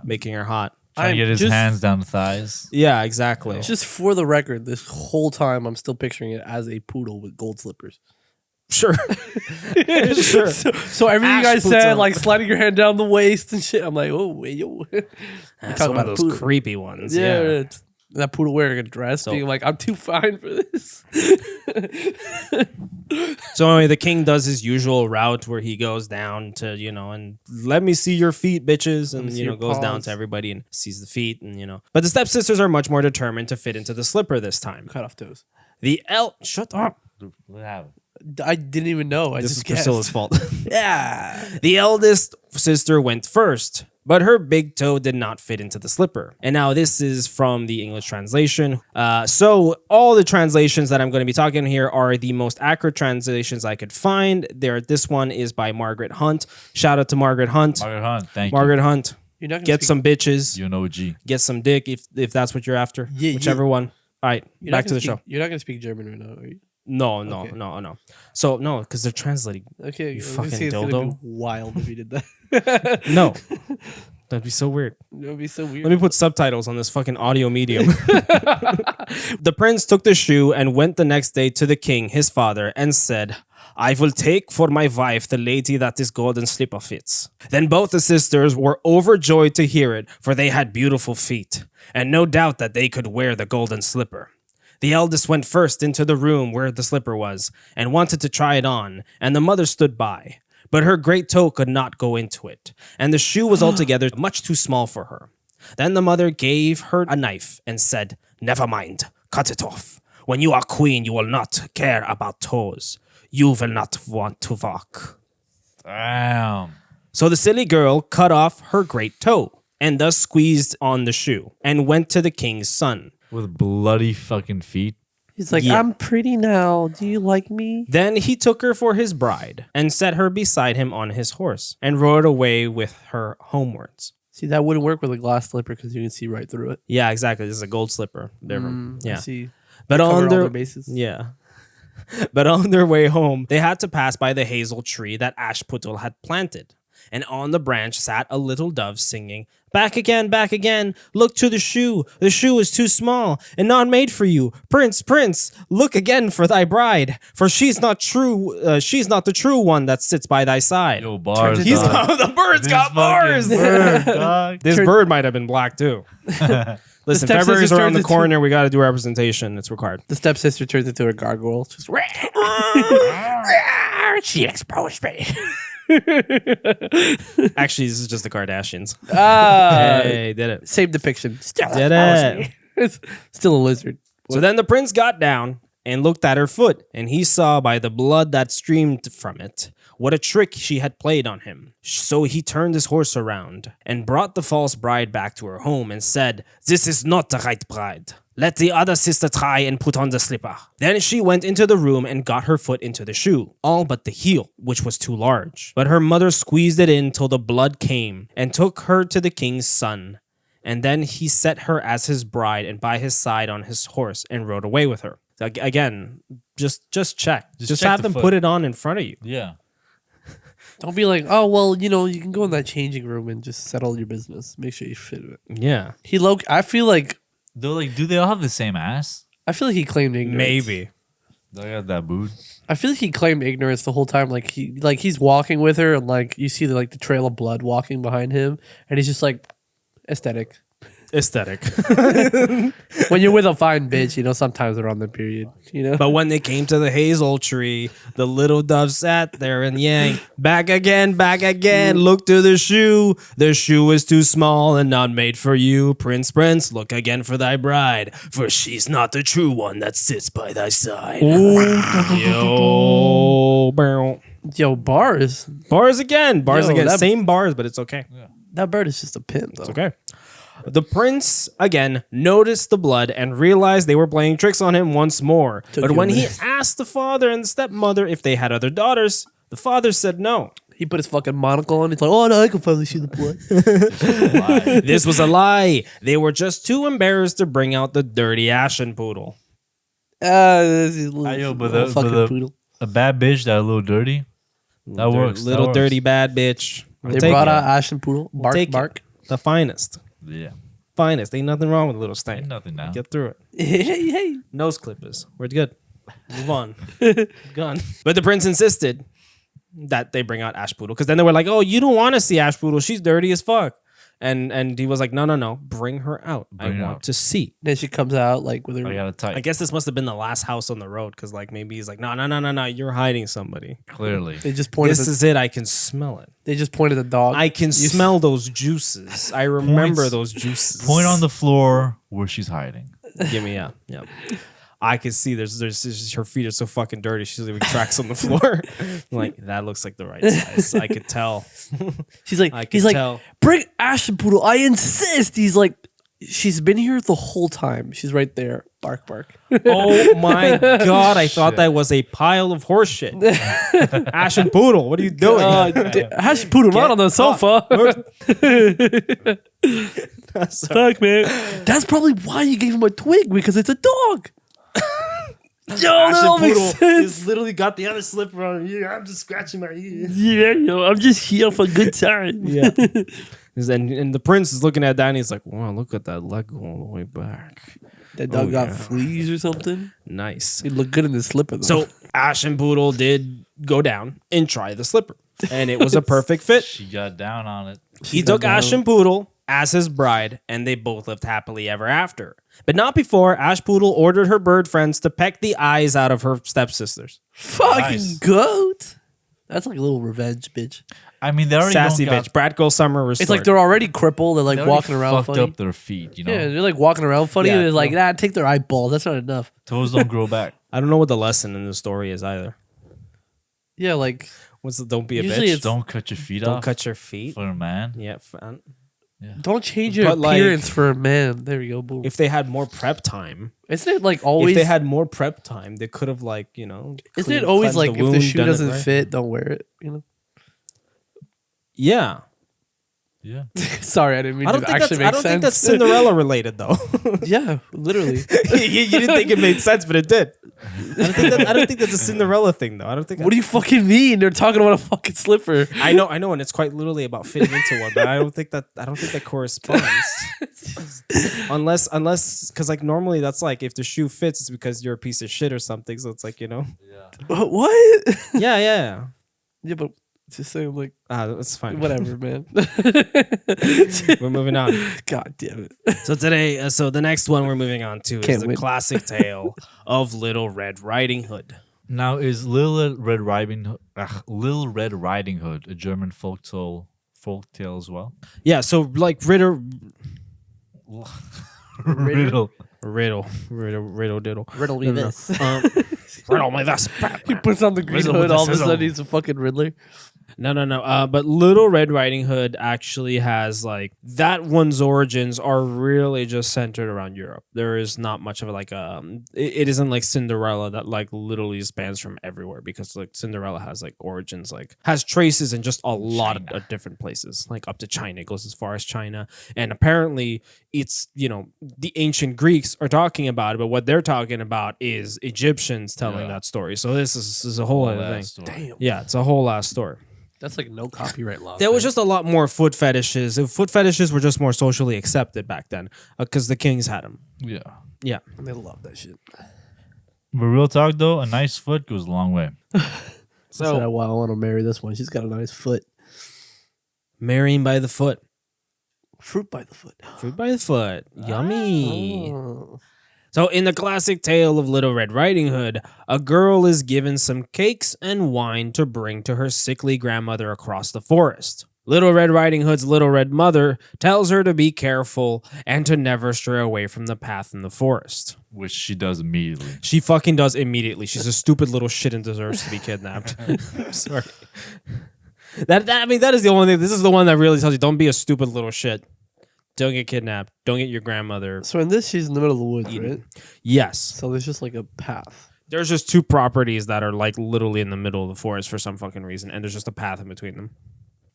making her hot." Trying to get his just- hands down the thighs. Yeah, exactly. Just for the record, this whole time I'm still picturing it as a poodle with gold slippers. Sure, sure. So everything you Ash guys puts said, on- like sliding your hand down the waist and shit, I'm like, oh, wait, yo. That's talking one of about those poodle. creepy ones. Yeah, Yeah. it's- that poodle wearing a dress, So- being like, I'm too fine for this. So anyway, the king does his usual route where he goes down to, and let me see your feet, bitches, and me see your goes down paws. to everybody and sees the feet, and. But the stepsisters are much more determined to fit into the slipper this time. Cut off toes. Shut up. What happened? I didn't even know. I This just is guessed. Priscilla's fault. Yeah. The eldest sister went first, but her big toe did not fit into the slipper. And now this is from the English translation. So all the translations that I'm going to be talking here are the most accurate translations I could find. This one is by Margaret Hunt. Shout out to Margaret Hunt. Margaret Hunt, thank Margaret Hunt. You're not gonna Get speak, some bitches. you. You know G. Get some dick if that's what you're after. Yeah, Whichever one. All right, you're not back to gonna the speak- show. You're not going to speak German right now, are you? No. Okay. So no, because they're translating. Okay. You I was gonna fucking say it's gonna dildo. be wild if you did that. No, that'd be so weird. That would be so weird. Let me put subtitles on this fucking audio medium. The prince took the shoe and went the next day to the king, his father, and said, I will take for my wife the lady that this golden slipper fits. Then both the sisters were overjoyed to hear it, for they had beautiful feet, and no doubt that they could wear the golden slipper. The eldest went first into the room where the slipper was, and wanted to try it on, and the mother stood by. But her great toe could not go into it, and the shoe was altogether much too small for her. Then the mother gave her a knife and said, Never mind, cut it off. When you are queen, you will not care about toes. You will not want to walk. Damn. So the silly girl cut off her great toe, and thus squeezed on the shoe, and went to the king's son. With bloody fucking feet. He's like, Yeah. I'm pretty now. Do you like me? Then he took her for his bride and set her beside him on his horse and rode away with her homewards. See, that wouldn't work with a glass slipper because you can see right through it. Yeah, exactly. This is a gold slipper. Different. I Yeah. see. But Cover on all their their bases. yeah. But on their way home, they had to pass by the hazel tree that Ashputtel had planted. And on the branch sat a little dove singing, back again, look to the shoe. The shoe is too small and not made for you. Prince, prince, look again for thy bride. For she's not the true one that sits by thy side. Yo, bars. Turns He's dog. the bird's This got bars. fucking bird, dog. This bird might have been black too. Listen, stepsister February's around turns the into- corner. We got to do representation. It's required. The stepsister turns into a gargoyle. Just she exposed me. Actually, this is just the Kardashians. Ah, Hey, did it. same depiction. Still Did exposed it. me. It's still a lizard. So then the prince got down and looked at her foot, and he saw by the blood that streamed from it what a trick she had played on him. So he turned his horse around and brought the false bride back to her home and said, "This is not the right bride. Let the other sister try and put on the slipper." Then she went into the room and got her foot into the shoe, all but the heel, which was too large. But her mother squeezed it in till the blood came and took her to the king's son. And then he set her as his bride and by his side on his horse and rode away with her. Again, just check. Just check have the them foot. put it on in front of you. Yeah. Don't be like, oh well, you can go in that changing room and just settle your business. Make sure you fit it. Yeah. I feel like They're like, do they all have the same ass? he claimed ignorance. Maybe. They got that boot. I feel like he claimed ignorance the whole time. He's walking with her, and like you see the trail of blood walking behind him, and he's just like aesthetic. Aesthetic. When you're with a fine bitch, sometimes they're on their period. But when they came to the hazel tree, the little dove sat there and yanked, back again, look to the shoe. The shoe is too small and not made for you. Prince, prince, look again for thy bride, for she's not the true one that sits by thy side. Yo, bow. Yo, bars. Bars again. Yo, Same bars, but it's okay. That bird is just a pimp, though. It's okay. The prince, again, noticed the blood and realized they were playing tricks on him once more. Took But you when a he minute. asked the father and the stepmother if they had other daughters, the father said no. He put his fucking monocle on. He's like, oh no, I can finally see the blood. This was a lie. They were just too embarrassed to bring out the dirty Aschenputtel. This is Yo, but little the- fucking but the- poodle. A bad bitch that a little dirty. That works. Little that works. dirty bad bitch. They brought out Ashton Poodle. Bark, Take it. bark. The finest. Yeah. Finest. Ain't nothing wrong with a little Ain't stain. nothing now. Get through it. Hey. Nose clippers. We're good. Move on. Gone. But the prince insisted that they bring out Ashpoodle because then they were like, "Oh, you don't want to see Ashpoodle. She's dirty as fuck." And he was like, "No. Bring her out. Bring I her want out." to see." Then she comes out with her. I got a type. I guess this must have been the last house on the road because maybe he's like, "No. You're hiding somebody. Clearly. They just pointed. This is it. I can smell it. They just pointed the dog. I can smell those juices. I remember Points- those juices. Point on the floor where she's hiding. Give me yeah. I can see there's her feet are so fucking dirty. She's leaving tracks on the floor. Like that looks like the right size. I could tell. She's like, I could he's like, tell. bring Ashton Poodle. I insist. He's like, she's been here the whole time. She's right there. Bark, bark. Oh my god! I thought that was a pile of horse shit. Ash and Poodle, what are you doing? Ashton Poodle not on the sofa. Sorry. Fuck, man. That's probably why you gave him a twig, because it's a dog. Yo, that Ash all and makes Poodle sense. has literally got the other slipper on here. I'm just scratching my ear. Yeah, yo, I'm just here for a good time. Yeah. And the prince is looking at that and he's like, wow, look at that leg all the way back. That dog got yeah. fleas or something. Nice. It looked good in the slipper, though. So Ash and Poodle did go down and try the slipper. And it was a perfect fit. She got down on it. He took Ash and Poodle as his bride, and they both lived happily ever after. But not before Ash Poodle ordered her bird friends to peck the eyes out of her stepsisters. fucking Nice. goat. That's like a little revenge, bitch. I mean, they already Sassy don't got- bitch. Brat Girl Summer restored. It's like they're already crippled. They're like they already walking around fucked funny. up their feet, you know? Yeah, they're like walking around funny. Yeah, and it's like, no. nah, take their eyeball. That's not enough. Toes don't grow back. I don't know what the lesson in the story is either. Yeah, like What's the don't be a Usually bitch? it's- Don't cut your feet Don't off cut your feet. for a man. Yeah. Fun. Don't change your But, like, appearance for a man. There you go. Boom. If they had more prep time, Isn't it like always? if they had more prep time, they could have like isn't it always cleansed like if the wound, shoe done it doesn't right. fit, don't wear it? You know. Yeah, Yeah. Sorry, I didn't mean I to don't think actually that's, I make don't sense. think that's Cinderella related though. Yeah, literally. you didn't think it made sense, but it did. I don't think that's a Cinderella thing though. I don't think. What do you fucking mean? They're talking about a fucking slipper. I know, and it's quite literally about fitting into one, but I don't think that corresponds. unless, because like normally that's like if the shoe fits, it's because you're a piece of shit or something. So it's like What? yeah. Yeah, but just saying like That's fine. whatever, man. We're moving on. God damn it. So today, so the next one we're moving on to is Can't the wait. classic tale of Little Red Riding Hood. Now is Little Red Riding Hood a German folk tale as well? Yeah, so like Riddle. riddle diddle. Riddle me No. this. Riddle me this. He puts on the green Riddle hood. with All the of a sudden, sizzle. he's a fucking Riddler. No. But Little Red Riding Hood actually has like that one's origins are really just centered around Europe. There is not much of a like it isn't like Cinderella that like literally spans from everywhere because like Cinderella has like origins like has traces in just a lot of different places like up to China. It goes as far as China, and apparently it's the ancient Greeks are talking about it, but what they're talking about is Egyptians telling that story. So this is a whole other thing. Damn. Yeah, it's a whole ass story. That's like no copyright law. There was just a lot more foot fetishes. Foot fetishes were just more socially accepted back then because the kings had them. Yeah. Yeah. And they love that shit. But real talk though, a nice foot goes a long way. So I want to marry this one. She's got a nice foot. Marrying by the foot. Fruit by the foot. Fruit by the foot. Yummy. Oh. So in the classic tale of Little Red Riding Hood, a girl is given some cakes and wine to bring to her sickly grandmother across the forest. Little Red Riding Hood's little red mother tells her to be careful and to never stray away from the path in the forest. Which she does immediately. She fucking does immediately. She's a stupid little shit and deserves to be kidnapped. I'm sorry. That is the only thing. This is the one that really tells you don't be a stupid little shit. Don't get kidnapped. Don't get your grandmother. So in this, she's in the middle of the woods, right? Yes. So there's just like a path. There's just two properties that are like literally in the middle of the forest for some fucking reason, and there's just a path in between them.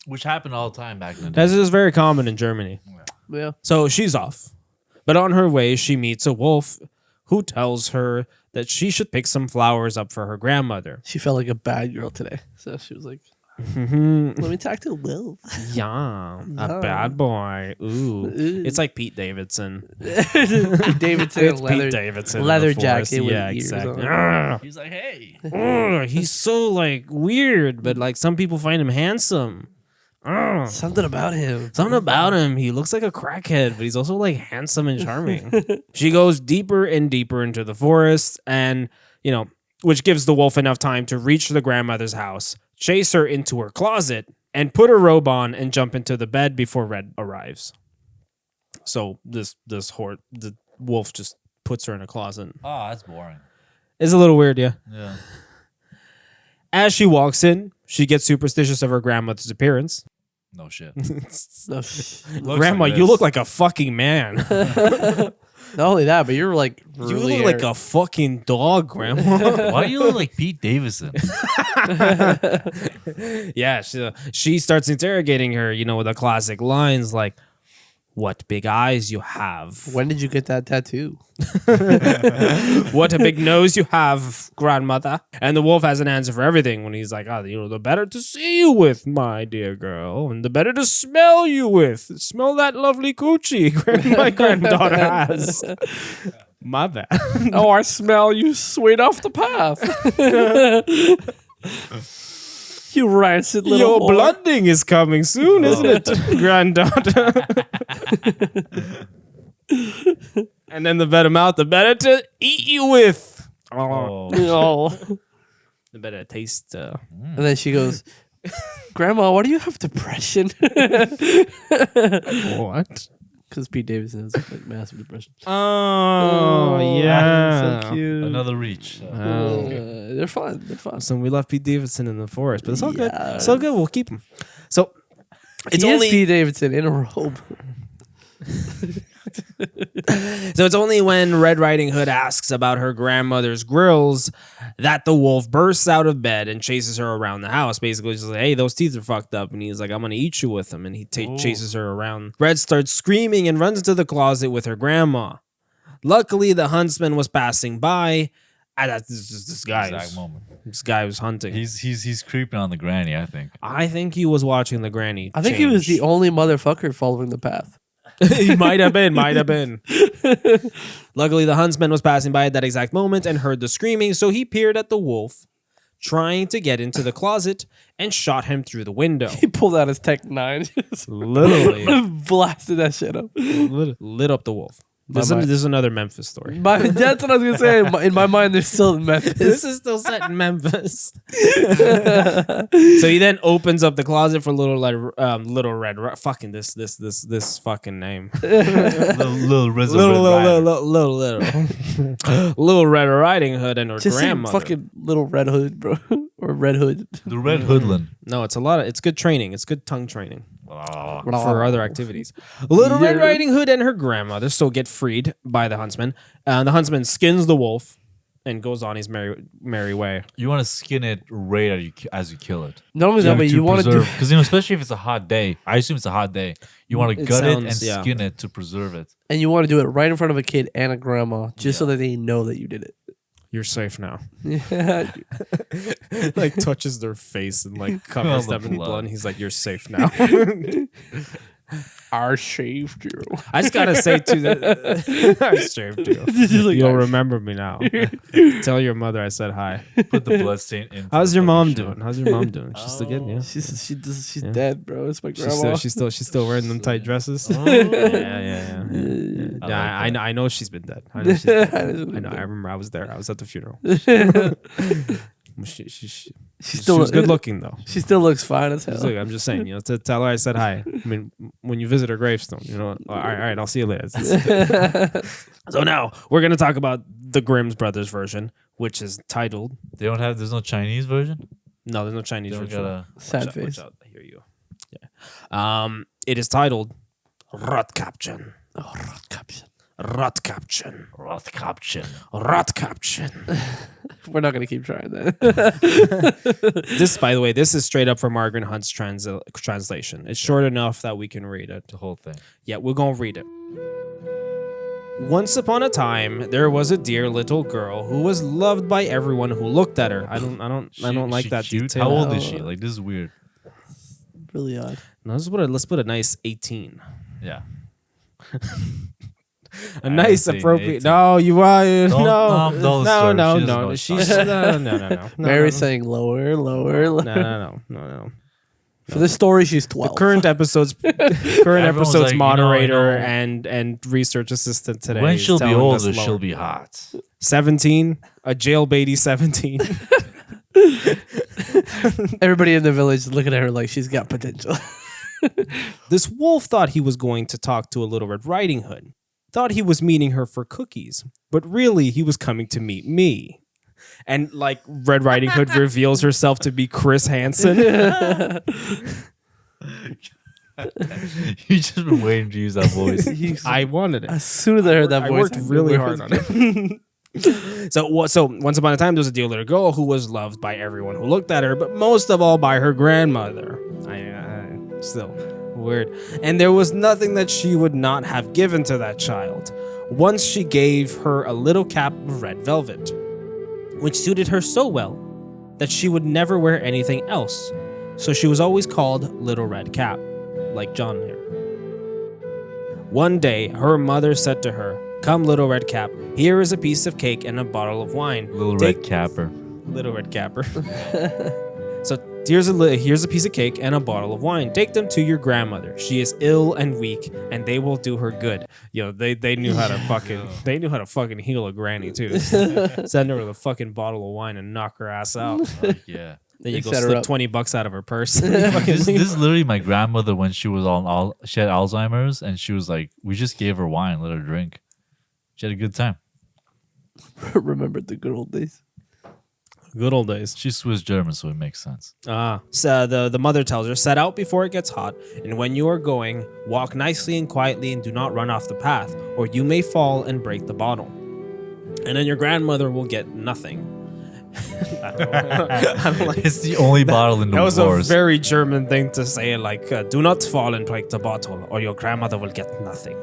Which happened all the time back in the day. This is very common in Germany. Yeah. So she's off. But on her way, she meets a wolf who tells her that she should pick some flowers up for her grandmother. She felt like a bad girl today. So she was like, let me talk to a wolf. Yeah, a Yeah. bad boy. Ooh. Ooh. It's like Pete Davidson. Pete Davidson, It's leather, Pete Davidson. in leather the forest. jacket with Yeah, ears exactly. on. Ugh. He's like, hey. Ugh, he's so like weird, but like some people find him handsome. Ugh. Something about him. Something about him. He looks like a crackhead, but he's also like handsome and charming. She goes deeper and deeper into the forest, and which gives the wolf enough time to reach the grandmother's house, chase her into her closet, and put her robe on and jump into the bed before Red arrives. So the wolf just puts her in a closet. Oh, that's boring. It's a little weird, yeah. Yeah. As she walks in, she gets superstitious of her grandmother's appearance. No shit. No, Grandma, like you this. look like a fucking man. not only that, but you're like You really look like a fucking dog, Grandma. Why do you look like Pete Davidson? Yeah, she starts interrogating her, with the classic lines like, "What big eyes you have! When did you get that tattoo? What a big nose you have, grandmother!" And the wolf has an answer for everything when he's like, the better to see you with, my dear girl, and the better to smell you with. Smell that lovely coochie my granddaughter has." My bad. Oh, I smell you sweet off the path. You rancid little Your whore. blooding is coming soon, isn't it, granddaughter? And then the better mouth, the better to eat you with. Oh, Oh. Oh. the better taste. And then she goes, Grandma, why do you have depression? What? Because Pete Davidson has like massive depression. Oh, yeah. So cute. Another reach. They're fun. They're fun. So we left Pete Davidson in the forest, but it's all good. Yeah. It's all good. We'll keep him. So it's He is only Pete Davidson in a robe. So it's only when Red Riding Hood asks about her grandmother's grills that the wolf bursts out of bed and chases her around the house. Basically, just like, hey, those teeth are fucked up. And he's like, I'm going to eat you with them. And he chases her around. Red starts screaming and runs into the closet with her grandma. Luckily, the huntsman was passing by. This guy was hunting. He's creeping on the granny, I think. I think he was watching the granny. I think he was the only motherfucker following the path. He might have been. Luckily, the huntsman was passing by at that exact moment and heard the screaming, so he peered at the wolf, trying to get into the closet, and shot him through the window. He pulled out his Tech 9. Literally. Blasted that shit up. Lit up the wolf. This is another Memphis story. That's what I was going to say. In my mind, they're still in Memphis. This is still set in Memphis. So he then opens up the closet for Little Red. Fucking this fucking name. Little Red Riding Hood and her Just say grandmother. fucking Little Red Hood, bro. Or Red Hood. The Red Hoodlin. No, it's good training. It's good tongue training. Oh, For other activities. Little Red Riding Hood and her grandmother still get freed by the huntsman. The huntsman skins the wolf and goes on his merry way. you want to skin it right as you kill it. Not only that, but you want to do. Because especially if it's a hot day. I assume it's a hot day. You want to gut it and skin it to preserve it. And you want to do it right in front of a kid and a grandma, just so that they know that you did it. You're safe now. Yeah. Like touches their face and like covers them in blood. And he's like, "You're safe now." I saved you. I just gotta say to I saved you. Like, You'll remember me now. Tell your mother I said hi. Put the blood stain in. How's your mom doing? She's still good. Yeah. She's Yeah. dead, bro. It's my grandma. She's still wearing them tight dresses. Oh. Yeah. I know she's been dead. I know. I remember I was there. I was at the funeral. She was good looking though. She still looks fine as hell. I'm just saying, to tell her I said hi. I mean, when you visit her gravestone, all right, I'll see you later. So now we're gonna talk about the Grimm's brothers version, which is titled. There's no Chinese version? No, there's no Chinese They don't version. got a Sad Watch face. out, I hear you. Yeah. It is titled Rotkapchen. Oh, Rotkapchen. Rotkapchen. Rotkapchen. Rotkapchen. We're not gonna keep trying that. This, by the way, this is straight up from Margaret Hunt's translation. It's short enough that we can read it. The whole thing. Yeah, we're gonna read it. Once upon a time, there was a dear little girl who was loved by everyone who looked at her. I don't like She that cute? detail. How old is she? Like, this is weird. Really odd. No, let's put a nice 18. Yeah. A nice say appropriate. 18. No, you are Don't no. start. No. She doesn't know what She's she's no. Mary's saying lower. No. For this story, she's 12. The current episode's Everyone's like, moderator you know. and research assistant today. When is she'll be telling us older, lower. she'll be hot. 17, a jailbaity 17. Everybody in the village is looking at her like she's got potential. This wolf thought he was going to talk to a Little Red Riding Hood. Thought he was meeting her for cookies, but really he was coming to meet me. And like Red Riding Hood reveals herself to be Chris Hansen. You just been waiting to use that voice. I wanted it. As soon as I heard that I voice, worked really hard on it. So once upon a time, there was a dear little girl who was loved by everyone who looked at her, but most of all by her grandmother. Still weird. And there was nothing that she would not have given to that child. Once she gave her a little cap of red velvet, which suited her so well that she would never wear anything else. So she was always called Little Red Cap, like John here. One day, her mother said to her, "Come, Little Red Cap, here is a piece of cake and a bottle of wine." Little red capper. Little Red Capper. So here's a piece of cake and a bottle of wine. Take them to your grandmother. She is ill and weak, and they will do her good. They knew how to fucking heal a granny too. Send her with a fucking bottle of wine and knock her ass out. Yeah. Then you They go set her slip up. $20 out of her purse. This is literally my grandmother when she was she had Alzheimer's, and she was like, we just gave her wine, let her drink. She had a good time. Remembered the good old days. Good old days. She's Swiss German, so it makes sense. So the mother tells her, set out before it gets hot, and when you are going, walk nicely and quietly and do not run off the path, or you may fall and break the bottle. And then your grandmother will get nothing. I don't know. I don't like It's the only bottle in the that was wars. a very German thing to say, like, do not fall and break the bottle, or your grandmother will get nothing.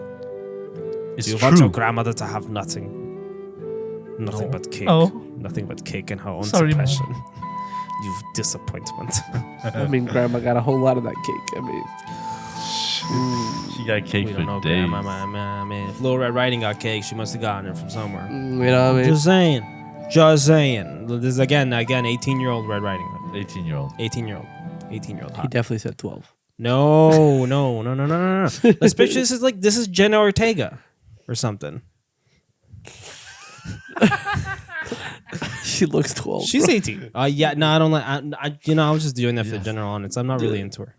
It's You true. want your grandmother to have nothing. Nothing but cake. Oh. Nothing but cake and her own Sorry, Mom. suppression. You disappointment. I mean, Grandma got a whole lot of that cake. I mean, She got cake We don't know, for days. Grandma. I mean, if Little Red Riding got cake, she must have gotten it from somewhere. you know what I mean? Just saying. Just saying. This is again, 18-year-old Red Riding Hood. 18-year-old. 18-year-old. 18-year-old. He hot. definitely said 12. No. This picture, this is Jenna Ortega or something. She looks 12. She's 18. Yeah, no, I don't like. I was just doing that for the general audience. I'm not really into her.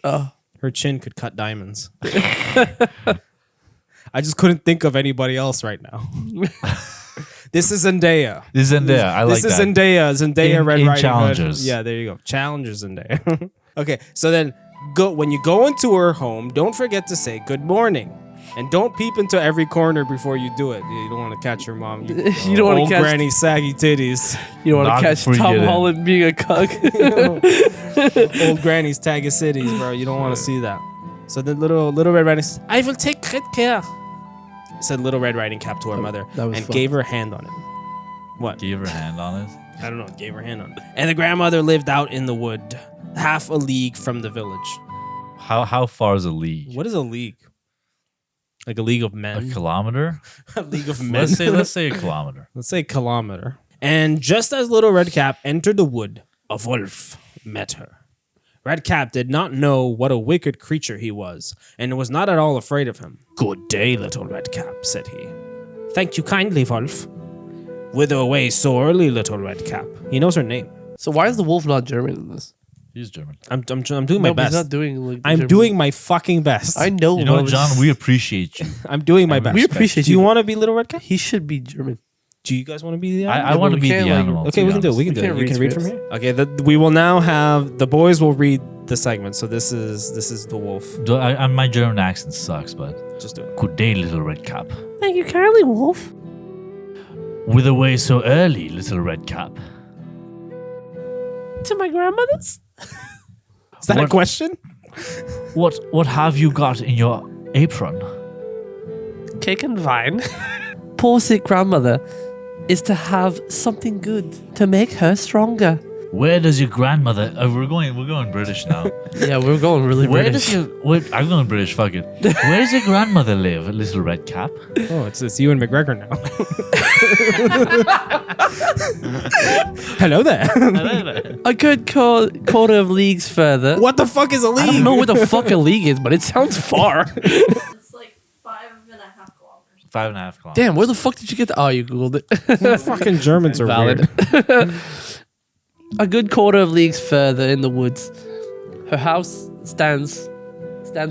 Oh. Her chin could cut diamonds. I just couldn't think of anybody else right now. This is Zendaya. This is Zendaya. I like This is that. Zendaya In- Red in Riding Challengers. Hood. Yeah, there you go. Challengers Zendaya. Okay, so then when you go into her home, don't forget to say good morning. And don't peep into every corner before you do it. You don't want to catch your mom. You don't want Old to catch. granny saggy titties. You don't want Not to catch before you Tom get in. Holland being a cuck. Old granny's taggy cities, bro. You don't want to see that. So then little Red Riding says, I will take great care. Said Little Red Riding Cap to her mother that was and fun. gave her a hand on it. What? Give her hand on it. I don't know. Gave her a hand on it. And the grandmother lived out in the wood, half a league from the village. How far is a league? What is a league? Like a league of men? A kilometer? A league of men. Let's say a kilometer. Let's say kilometer. And just as Little Red Cap entered the wood, a wolf met her. Red Cap did not know what a wicked creature he was, and was not at all afraid of him. Good day, Little Red Cap, said he. Thank you kindly, wolf. Whither away so early, Little Red Cap? He knows her name. So why is the wolf not German in this? He's German. I'm doing my No, but he's best. not doing like the I'm German- doing my fucking best. I know. You know, but John, we appreciate you. I'm doing my best. we appreciate Do you you. want to be Little Red Cap? He should be German. Do you guys want to be the I animal? want to we be the can't, like- animal. Okay, to we be can do it. honest. We can We do it. can't You can read read from scripts. here. Okay, we will now have the boys will read the segment. So this is the wolf. My German accent sucks, but Just do it. good day, Little Red Cap. Thank you kindly, wolf. Whither away so early, Little Red Cap? To my grandmother's. Is that a What- question? What have you got in your apron? Cake and vine. Poor sick grandmother is to have something good to make her stronger. Where does your grandmother? We're going British now. Yeah, we're going really Where British. does your? I'm going British. Fuck it. Where does your grandmother live, Little Red Cap? Oh, it's you and McGregor now. Hello there. A good quarter of leagues further. What the fuck is a league? I don't know where the fuck a league is, but it sounds far. It's like 5.5 kilometers. 5.5 kilometers. Damn, where the fuck did you get the... Oh, you Googled it. Fucking Germans are Valid. weird. A good quarter of leagues further in the woods, her house stands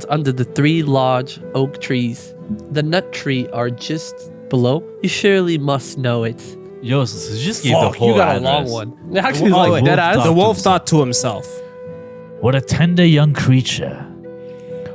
under the 3 large oak trees. The nut tree are just below. You surely must know it. Yo, so you just gave the Fuck, whole you got address. a long one. It actually is Oh, like wait. dead ass. Wolf The wolf himself. thought to himself. What a tender young creature.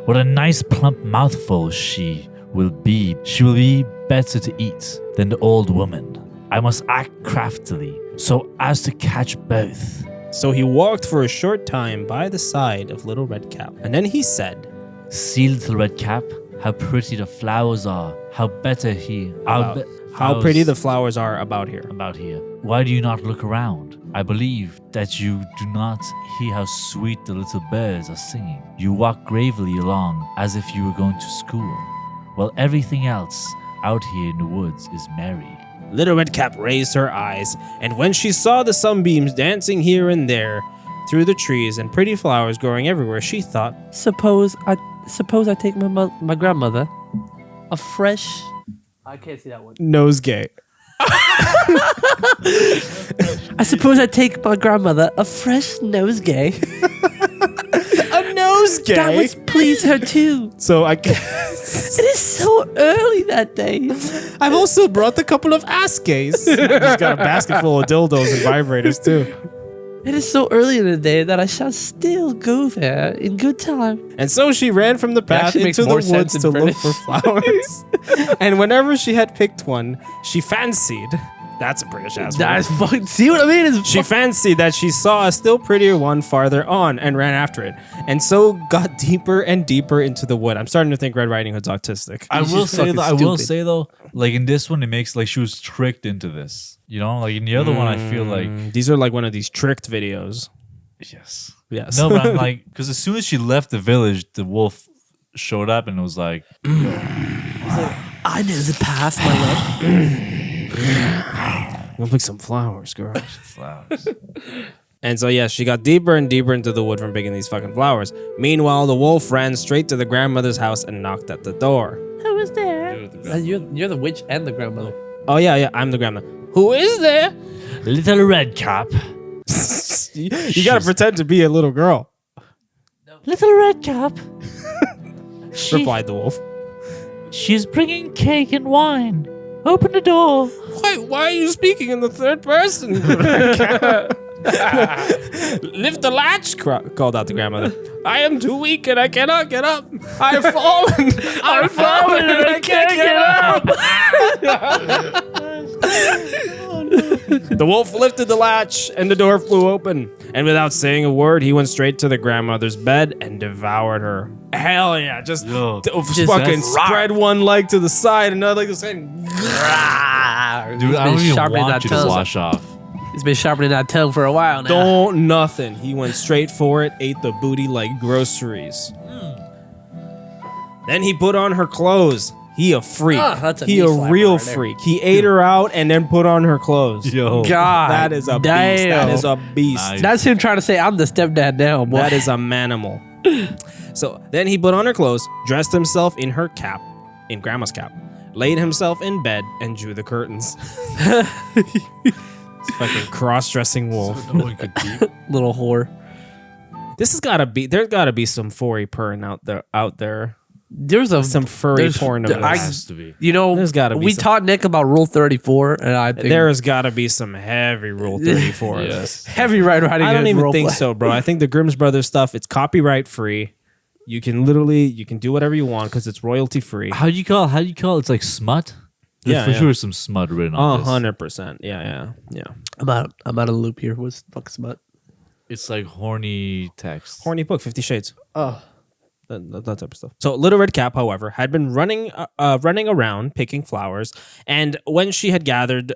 What a nice plump mouthful she will be. She will be better to eat than the old woman. I must act craftily so as to catch both. So he walked for a short time by the side of Little Red Cap, and then he said, See, Little Red Cap, how pretty the flowers are. How better he. how pretty the flowers are about here. about here. Why do you not look around? I believe that you do not hear how sweet the little birds are singing. You walk gravely along as if you were going to school, while everything else out here in the woods is merry. Little Red Cap raised her eyes, and when she saw the sunbeams dancing here and there through the trees and pretty flowers growing everywhere, she thought, Suppose I take my grandmother a fresh... I can't see that one. nosegay. I suppose I take my grandmother a fresh nosegay. A nosegay. That would please her too. So I It is so early that day. I've also brought a couple of ass gays. He's got a basket full of dildos and vibrators too. It is so early in the day that I shall still go there in good time. And so she ran from the path actually makes into the more sense woods in to look British. for flowers. And whenever she had picked one, she fancied. That's a British ass word. That's fucking. See what I mean? It's She fancied that she saw a still prettier one farther on and ran after it, and so got deeper and deeper into the wood. I'm starting to think Red Riding Hood's autistic. I He's will just say fucking though, I will stupid. say though, like in this one, it makes like she was tricked into this. You know, like in the other one, I feel like These are like one of these tricked videos. yes, Yes. no, but I'm like because as soon as she left the village, the wolf showed up and was like, I know the path, my love. We'll pick some flowers, girl. flowers. And so, yeah, she got deeper and deeper into the wood from picking these fucking flowers. Meanwhile, the wolf ran straight to the grandmother's house and knocked at the door. Who was there? You're the witch and the grandmother. Oh, yeah, I'm the grandmother. Who is there? Little red cap. You gotta pretend to be a little girl, Little red cap. replied the wolf. She's bringing cake and wine. Open the door. Why are you speaking in the third person? Lift the latch, called out the grandmother. I am too weak and I cannot get up. I've fallen. I've fallen and I can't get up. The wolf lifted the latch and the door flew open. And without saying a word, he went straight to the grandmother's bed and devoured her. Hell yeah. Just fucking that's- spread one leg to the side, another leg to the side. Dude, I don't even sharpening want that you to tongue. wash off. He's been sharpening that tongue for a while now. Don't nothing. He went straight for it, ate the booty like groceries. Then he put on her clothes. He a freak. That's a he knee a slapper real right there. freak. He ate her out and then put on her clothes. Yo. God, That is a beast. damn. That is a beast. Nice. That's him trying to say I'm the stepdad now. Boy. That is a manimal. So then he put on her clothes, dressed himself in her cap, in grandma's cap, laid himself in bed, and drew the curtains. This fucking cross-dressing wolf. No one could beat. little whore. This has gotta be. There's gotta be some furry porn out there. There's a Some furry there's- porn of I- this. Has to be. You know, There's gotta be we some- taught Nick about Rule 34, and I think There's gotta be some heavy Rule 34 of this. heavy Red Riding I don't Hood even role think play. so, bro. I think the Grimm's Brothers stuff, it's copyright free. You can do whatever you want because it's royalty free. How do you call it? It's like smut? There's Yeah, for yeah. sure some smut written on this. 100%. Yeah. I'm out of loop here. What's the fuck smut? It's like horny text. Horny book, 50 Shades. Oh, That type of stuff. So Little Red Cap, however, had been running around picking flowers, and when she had gathered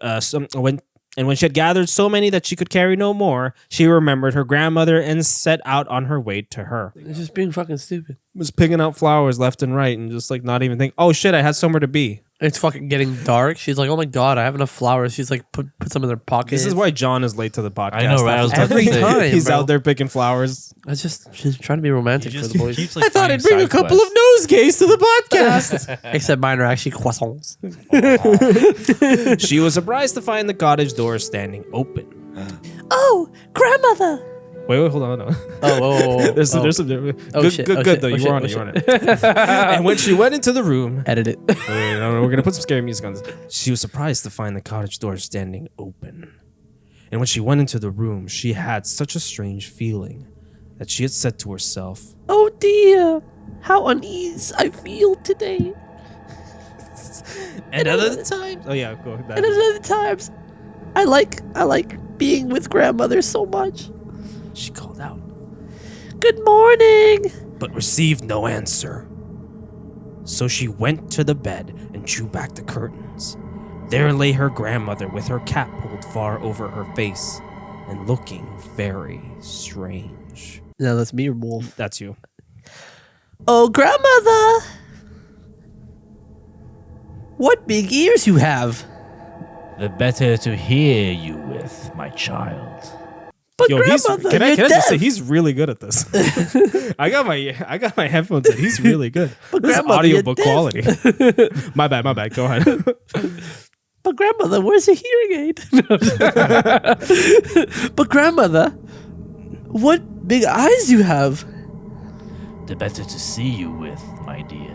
when she had gathered so many that she could carry no more, she remembered her grandmother and set out on her way to her. it's just being fucking stupid. Was picking out flowers left and right and just like not even think, oh shit, I had somewhere to be. It's fucking getting dark. She's like, oh my god, I have enough flowers. She's like, put some in their pocket. This is why John is late to the podcast. I know, right? I was about to Every say. time. He's bro. out there picking flowers. She's trying to be romantic for the boys. keeps, like, I thought finding I'd bring a side couple quests. of nosegays to the podcast. Except mine are actually croissants. She was surprised to find the cottage door standing open. Oh, grandmother. Wait, hold on. Oh. There's some good, shit, good, oh good shit, though. oh You shit, were on oh it. You were on it. And when she went into the room, Edit it. wait, no, we're gonna put some scary music on this. She was surprised to find the cottage door standing open. And when she went into the room, she had such a strange feeling that she had said to herself, Oh dear, how unease I feel today. "And other times, oh yeah, go ahead." And at other times, I like being with grandmother so much. She called out, Good morning. but received no answer. So she went to the bed and drew back the curtains. There lay her grandmother with her cap pulled far over her face and looking very strange. No, that's me or Wolf. That's you. Oh, grandmother. What big ears you have. The better to hear you with, my child. But Yo, grandmother, can I you're just say deaf. he's really good at this. I got my headphones in. He's really good. But This is grandmother, you're audiobook deaf. quality. My bad. Go ahead. But grandmother, where's your hearing aid? But grandmother, what big eyes you have. The better to see you with, my dear.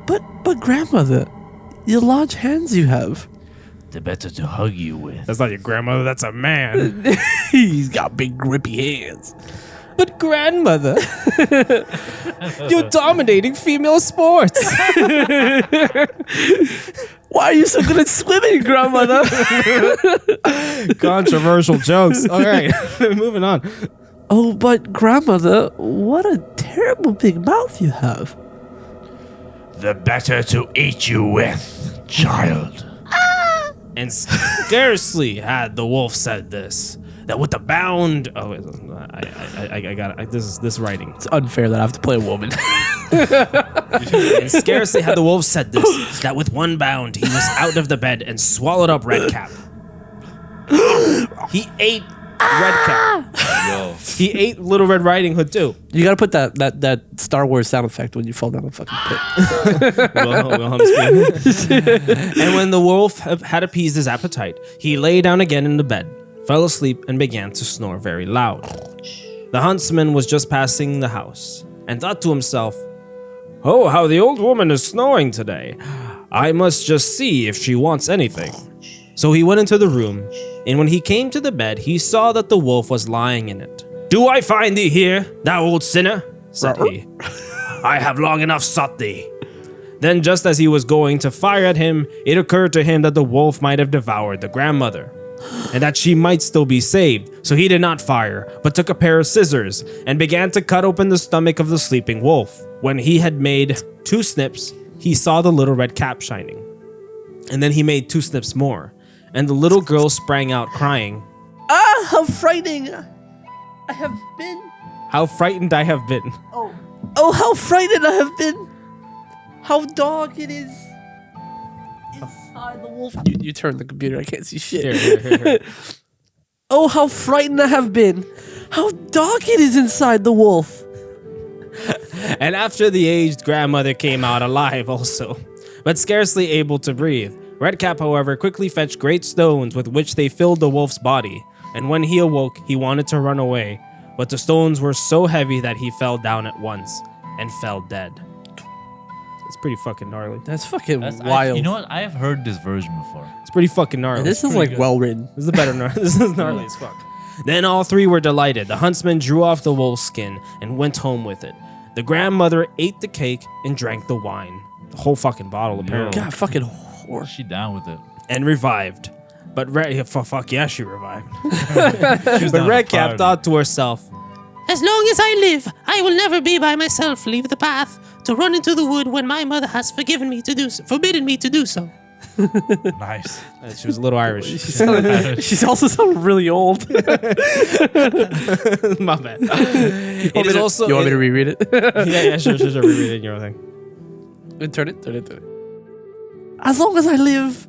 But grandmother, your large hands you have. The better to hug you with. That's not your grandmother, that's a man. He's got big grippy hands. But grandmother, you're dominating female sports. Why are you so good at swimming, grandmother? Controversial jokes. All right, moving on. Oh, but grandmother, what a terrible big mouth you have. The better to eat you with, child. And scarcely had the wolf said this, that with a bound, I got it. This writing. It's unfair that I have to play a woman. And scarcely had the wolf said this, that with one bound he was out of the bed and swallowed up Redcap. He ate Redcap. Yo. He ate Little Red Riding Hood too. You gotta put that Star Wars sound effect when you fall down a fucking pit. Wilhelm screamed. And when the wolf had appeased his appetite, he lay down again in the bed, fell asleep, and began to snore very loud. The huntsman was just passing the house and thought to himself, "Oh, how the old woman is snoring today. I must just see if she wants anything." So he went into the room, and when he came to the bed, he saw that the wolf was lying in it. "Do I find thee here, thou old sinner?" said he. "I have long enough sought thee." Then just as he was going to fire at him, it occurred to him that the wolf might have devoured the grandmother, and that she might still be saved. So he did not fire, but took a pair of scissors and began to cut open the stomach of the sleeping wolf. When he had made 2 snips, he saw the little red cap shining. And then he made 2 snips more, and the little girl sprang out crying, Ah, how frightening I have been. "How frightened I have been." Oh, how frightened I have been. How dark it is. Inside the wolf. You turn the computer, I can't see shit. Here. Oh, how frightened I have been. How dark it is inside the wolf. And after the aged grandmother came out alive also, but scarcely able to breathe. Redcap, however, quickly fetched great stones with which they filled the wolf's body, and when he awoke, he wanted to run away, but the stones were so heavy that he fell down at once and fell dead. It's pretty fucking gnarly. That's fucking That's, wild. you know what? I have heard this version before. It's pretty fucking gnarly. And this is Pretty like good. well written. This is a better gnarly. This is gnarly as fuck. Then all 3 were delighted. The huntsman drew off the wolf's skin and went home with it. The grandmother ate the cake and drank the wine. The whole fucking bottle, apparently. God, fucking whore. She down with it. And revived. But fuck yeah, she revived. She was But down to Redcap party. thought to herself, As long as I live, I will never be by myself. Leave the path to run into the wood when my mother has forbidden me to do so. Nice. she was a little Irish. She's also sounding really old. My bad. It is also. You want me to reread it? Yeah, sure. Reread it in your thing. Turn it. As long as I live,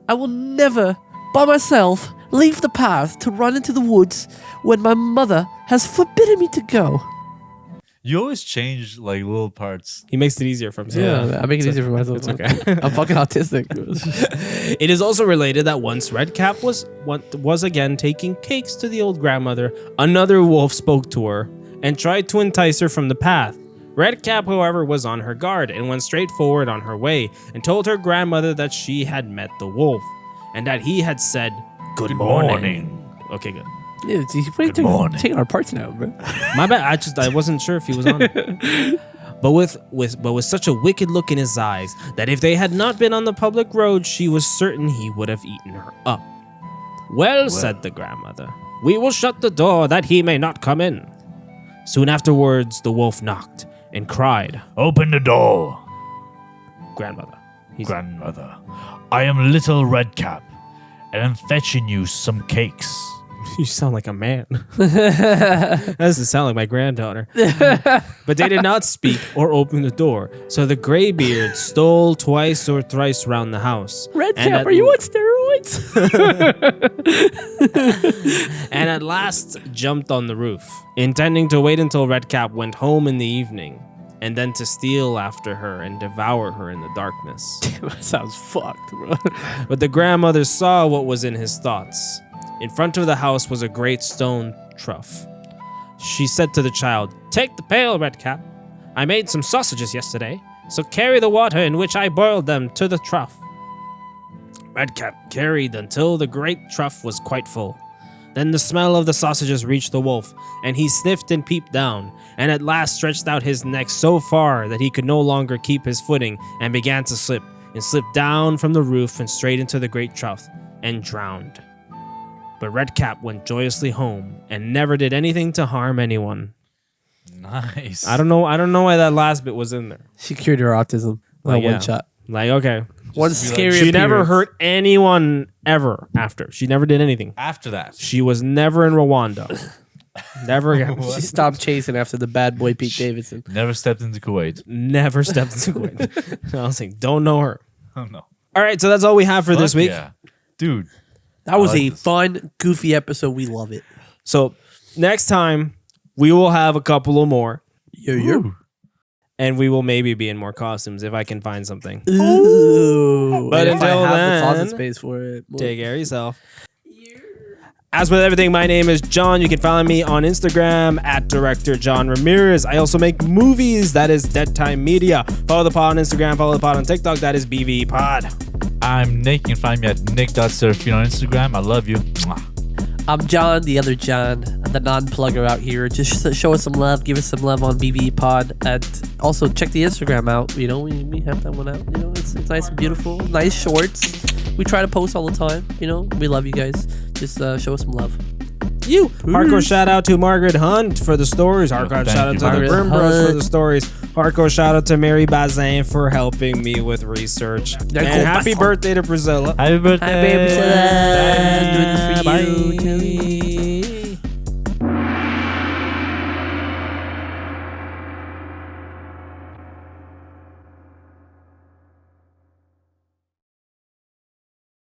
I will never, by myself, leave the path to run into the woods when my mother has forbidden me to go. You always change like little parts. He makes it easier for himself. Yeah, I make it easier for myself. It's okay. I'm fucking autistic. It is also related that once Redcap was again taking cakes to the old grandmother, another wolf spoke to her and tried to entice her from the path. Redcap, however, was on her guard and went straight forward on her way and told her grandmother that she had met the wolf and that he had said, Good morning. Okay, good. Yeah, Good morning. taking our parts now, bro. My bad. I wasn't sure if he was on it. But with such a wicked look in his eyes that if they had not been on the public road, she was certain he would have eaten her up. Well, said the grandmother, we will shut the door that he may not come in. Soon afterwards, the wolf knocked and cried, Open the door, Grandmother. grandmother. I am Little Redcap, and I'm fetching you some cakes. You sound like a man. That doesn't sound like my granddaughter. But they did not speak or open the door. So the graybeard stole twice or thrice round the house. Redcap, are you on steroids? And at last jumped on the roof, intending to wait until Redcap went home in the evening, and then to steal after her and devour her in the darkness. That sounds fucked, bro. But the grandmother saw what was in his thoughts. In front of the house was a great stone trough. She said to the child, Take the pail, Redcap. I made some sausages yesterday, so carry the water in which I boiled them to the trough. Redcap carried until the great trough was quite full. Then the smell of the sausages reached the wolf, and he sniffed and peeped down, and at last stretched out his neck so far that he could no longer keep his footing, and began to slip, and slipped down from the roof and straight into the great trough, and drowned. But Redcap went joyously home, and never did anything to harm anyone. Nice. I don't know why that last bit was in there. She cured her autism. Like, One yeah. shot. Like, okay. One scary She never appearance. hurt anyone ever after. She never did anything. After that. She was never in Rwanda. Never again. She stopped chasing after the bad boy Pete Davidson. Never stepped into Kuwait. Never stepped into Kuwait. I was like, don't know her. Oh, no. All right, so that's all we have for this Fuck week. Yeah. Dude. That was like a this. fun, goofy episode. We love it. So next time, we will have a couple of more, Ooh. and we will maybe be in more costumes if I can find something. Ooh. But And if I until have then, the closet space for it. Take care of yourself. As with everything, my name is John. You can find me on Instagram at Director John Ramirez. I also make movies. That is Deadtime Media. Follow the pod on Instagram. Follow the pod on TikTok. That is BV Pod. I'm Nick. You can find me at nick.serafino on Instagram. I love you. Mwah. I'm John, the other John, the non-plugger out here. Just show us some love. Give us some love on BV Pod. And also check the Instagram out. You know, we have that one out. You know, it's nice and beautiful. Nice shorts. We try to post all the time. You know, we love you guys. Just show us some love. Hardcore shout out to Margaret Hunt for the stories. Hardcore Thank shout out you, to the Margaret Grimm Bros for Hunt. the stories. Hardcore shout out to Mary Bazin for helping me with research. And happy birthday to Priscilla. Happy birthday. Happy birthday. Doing this for Bye. you.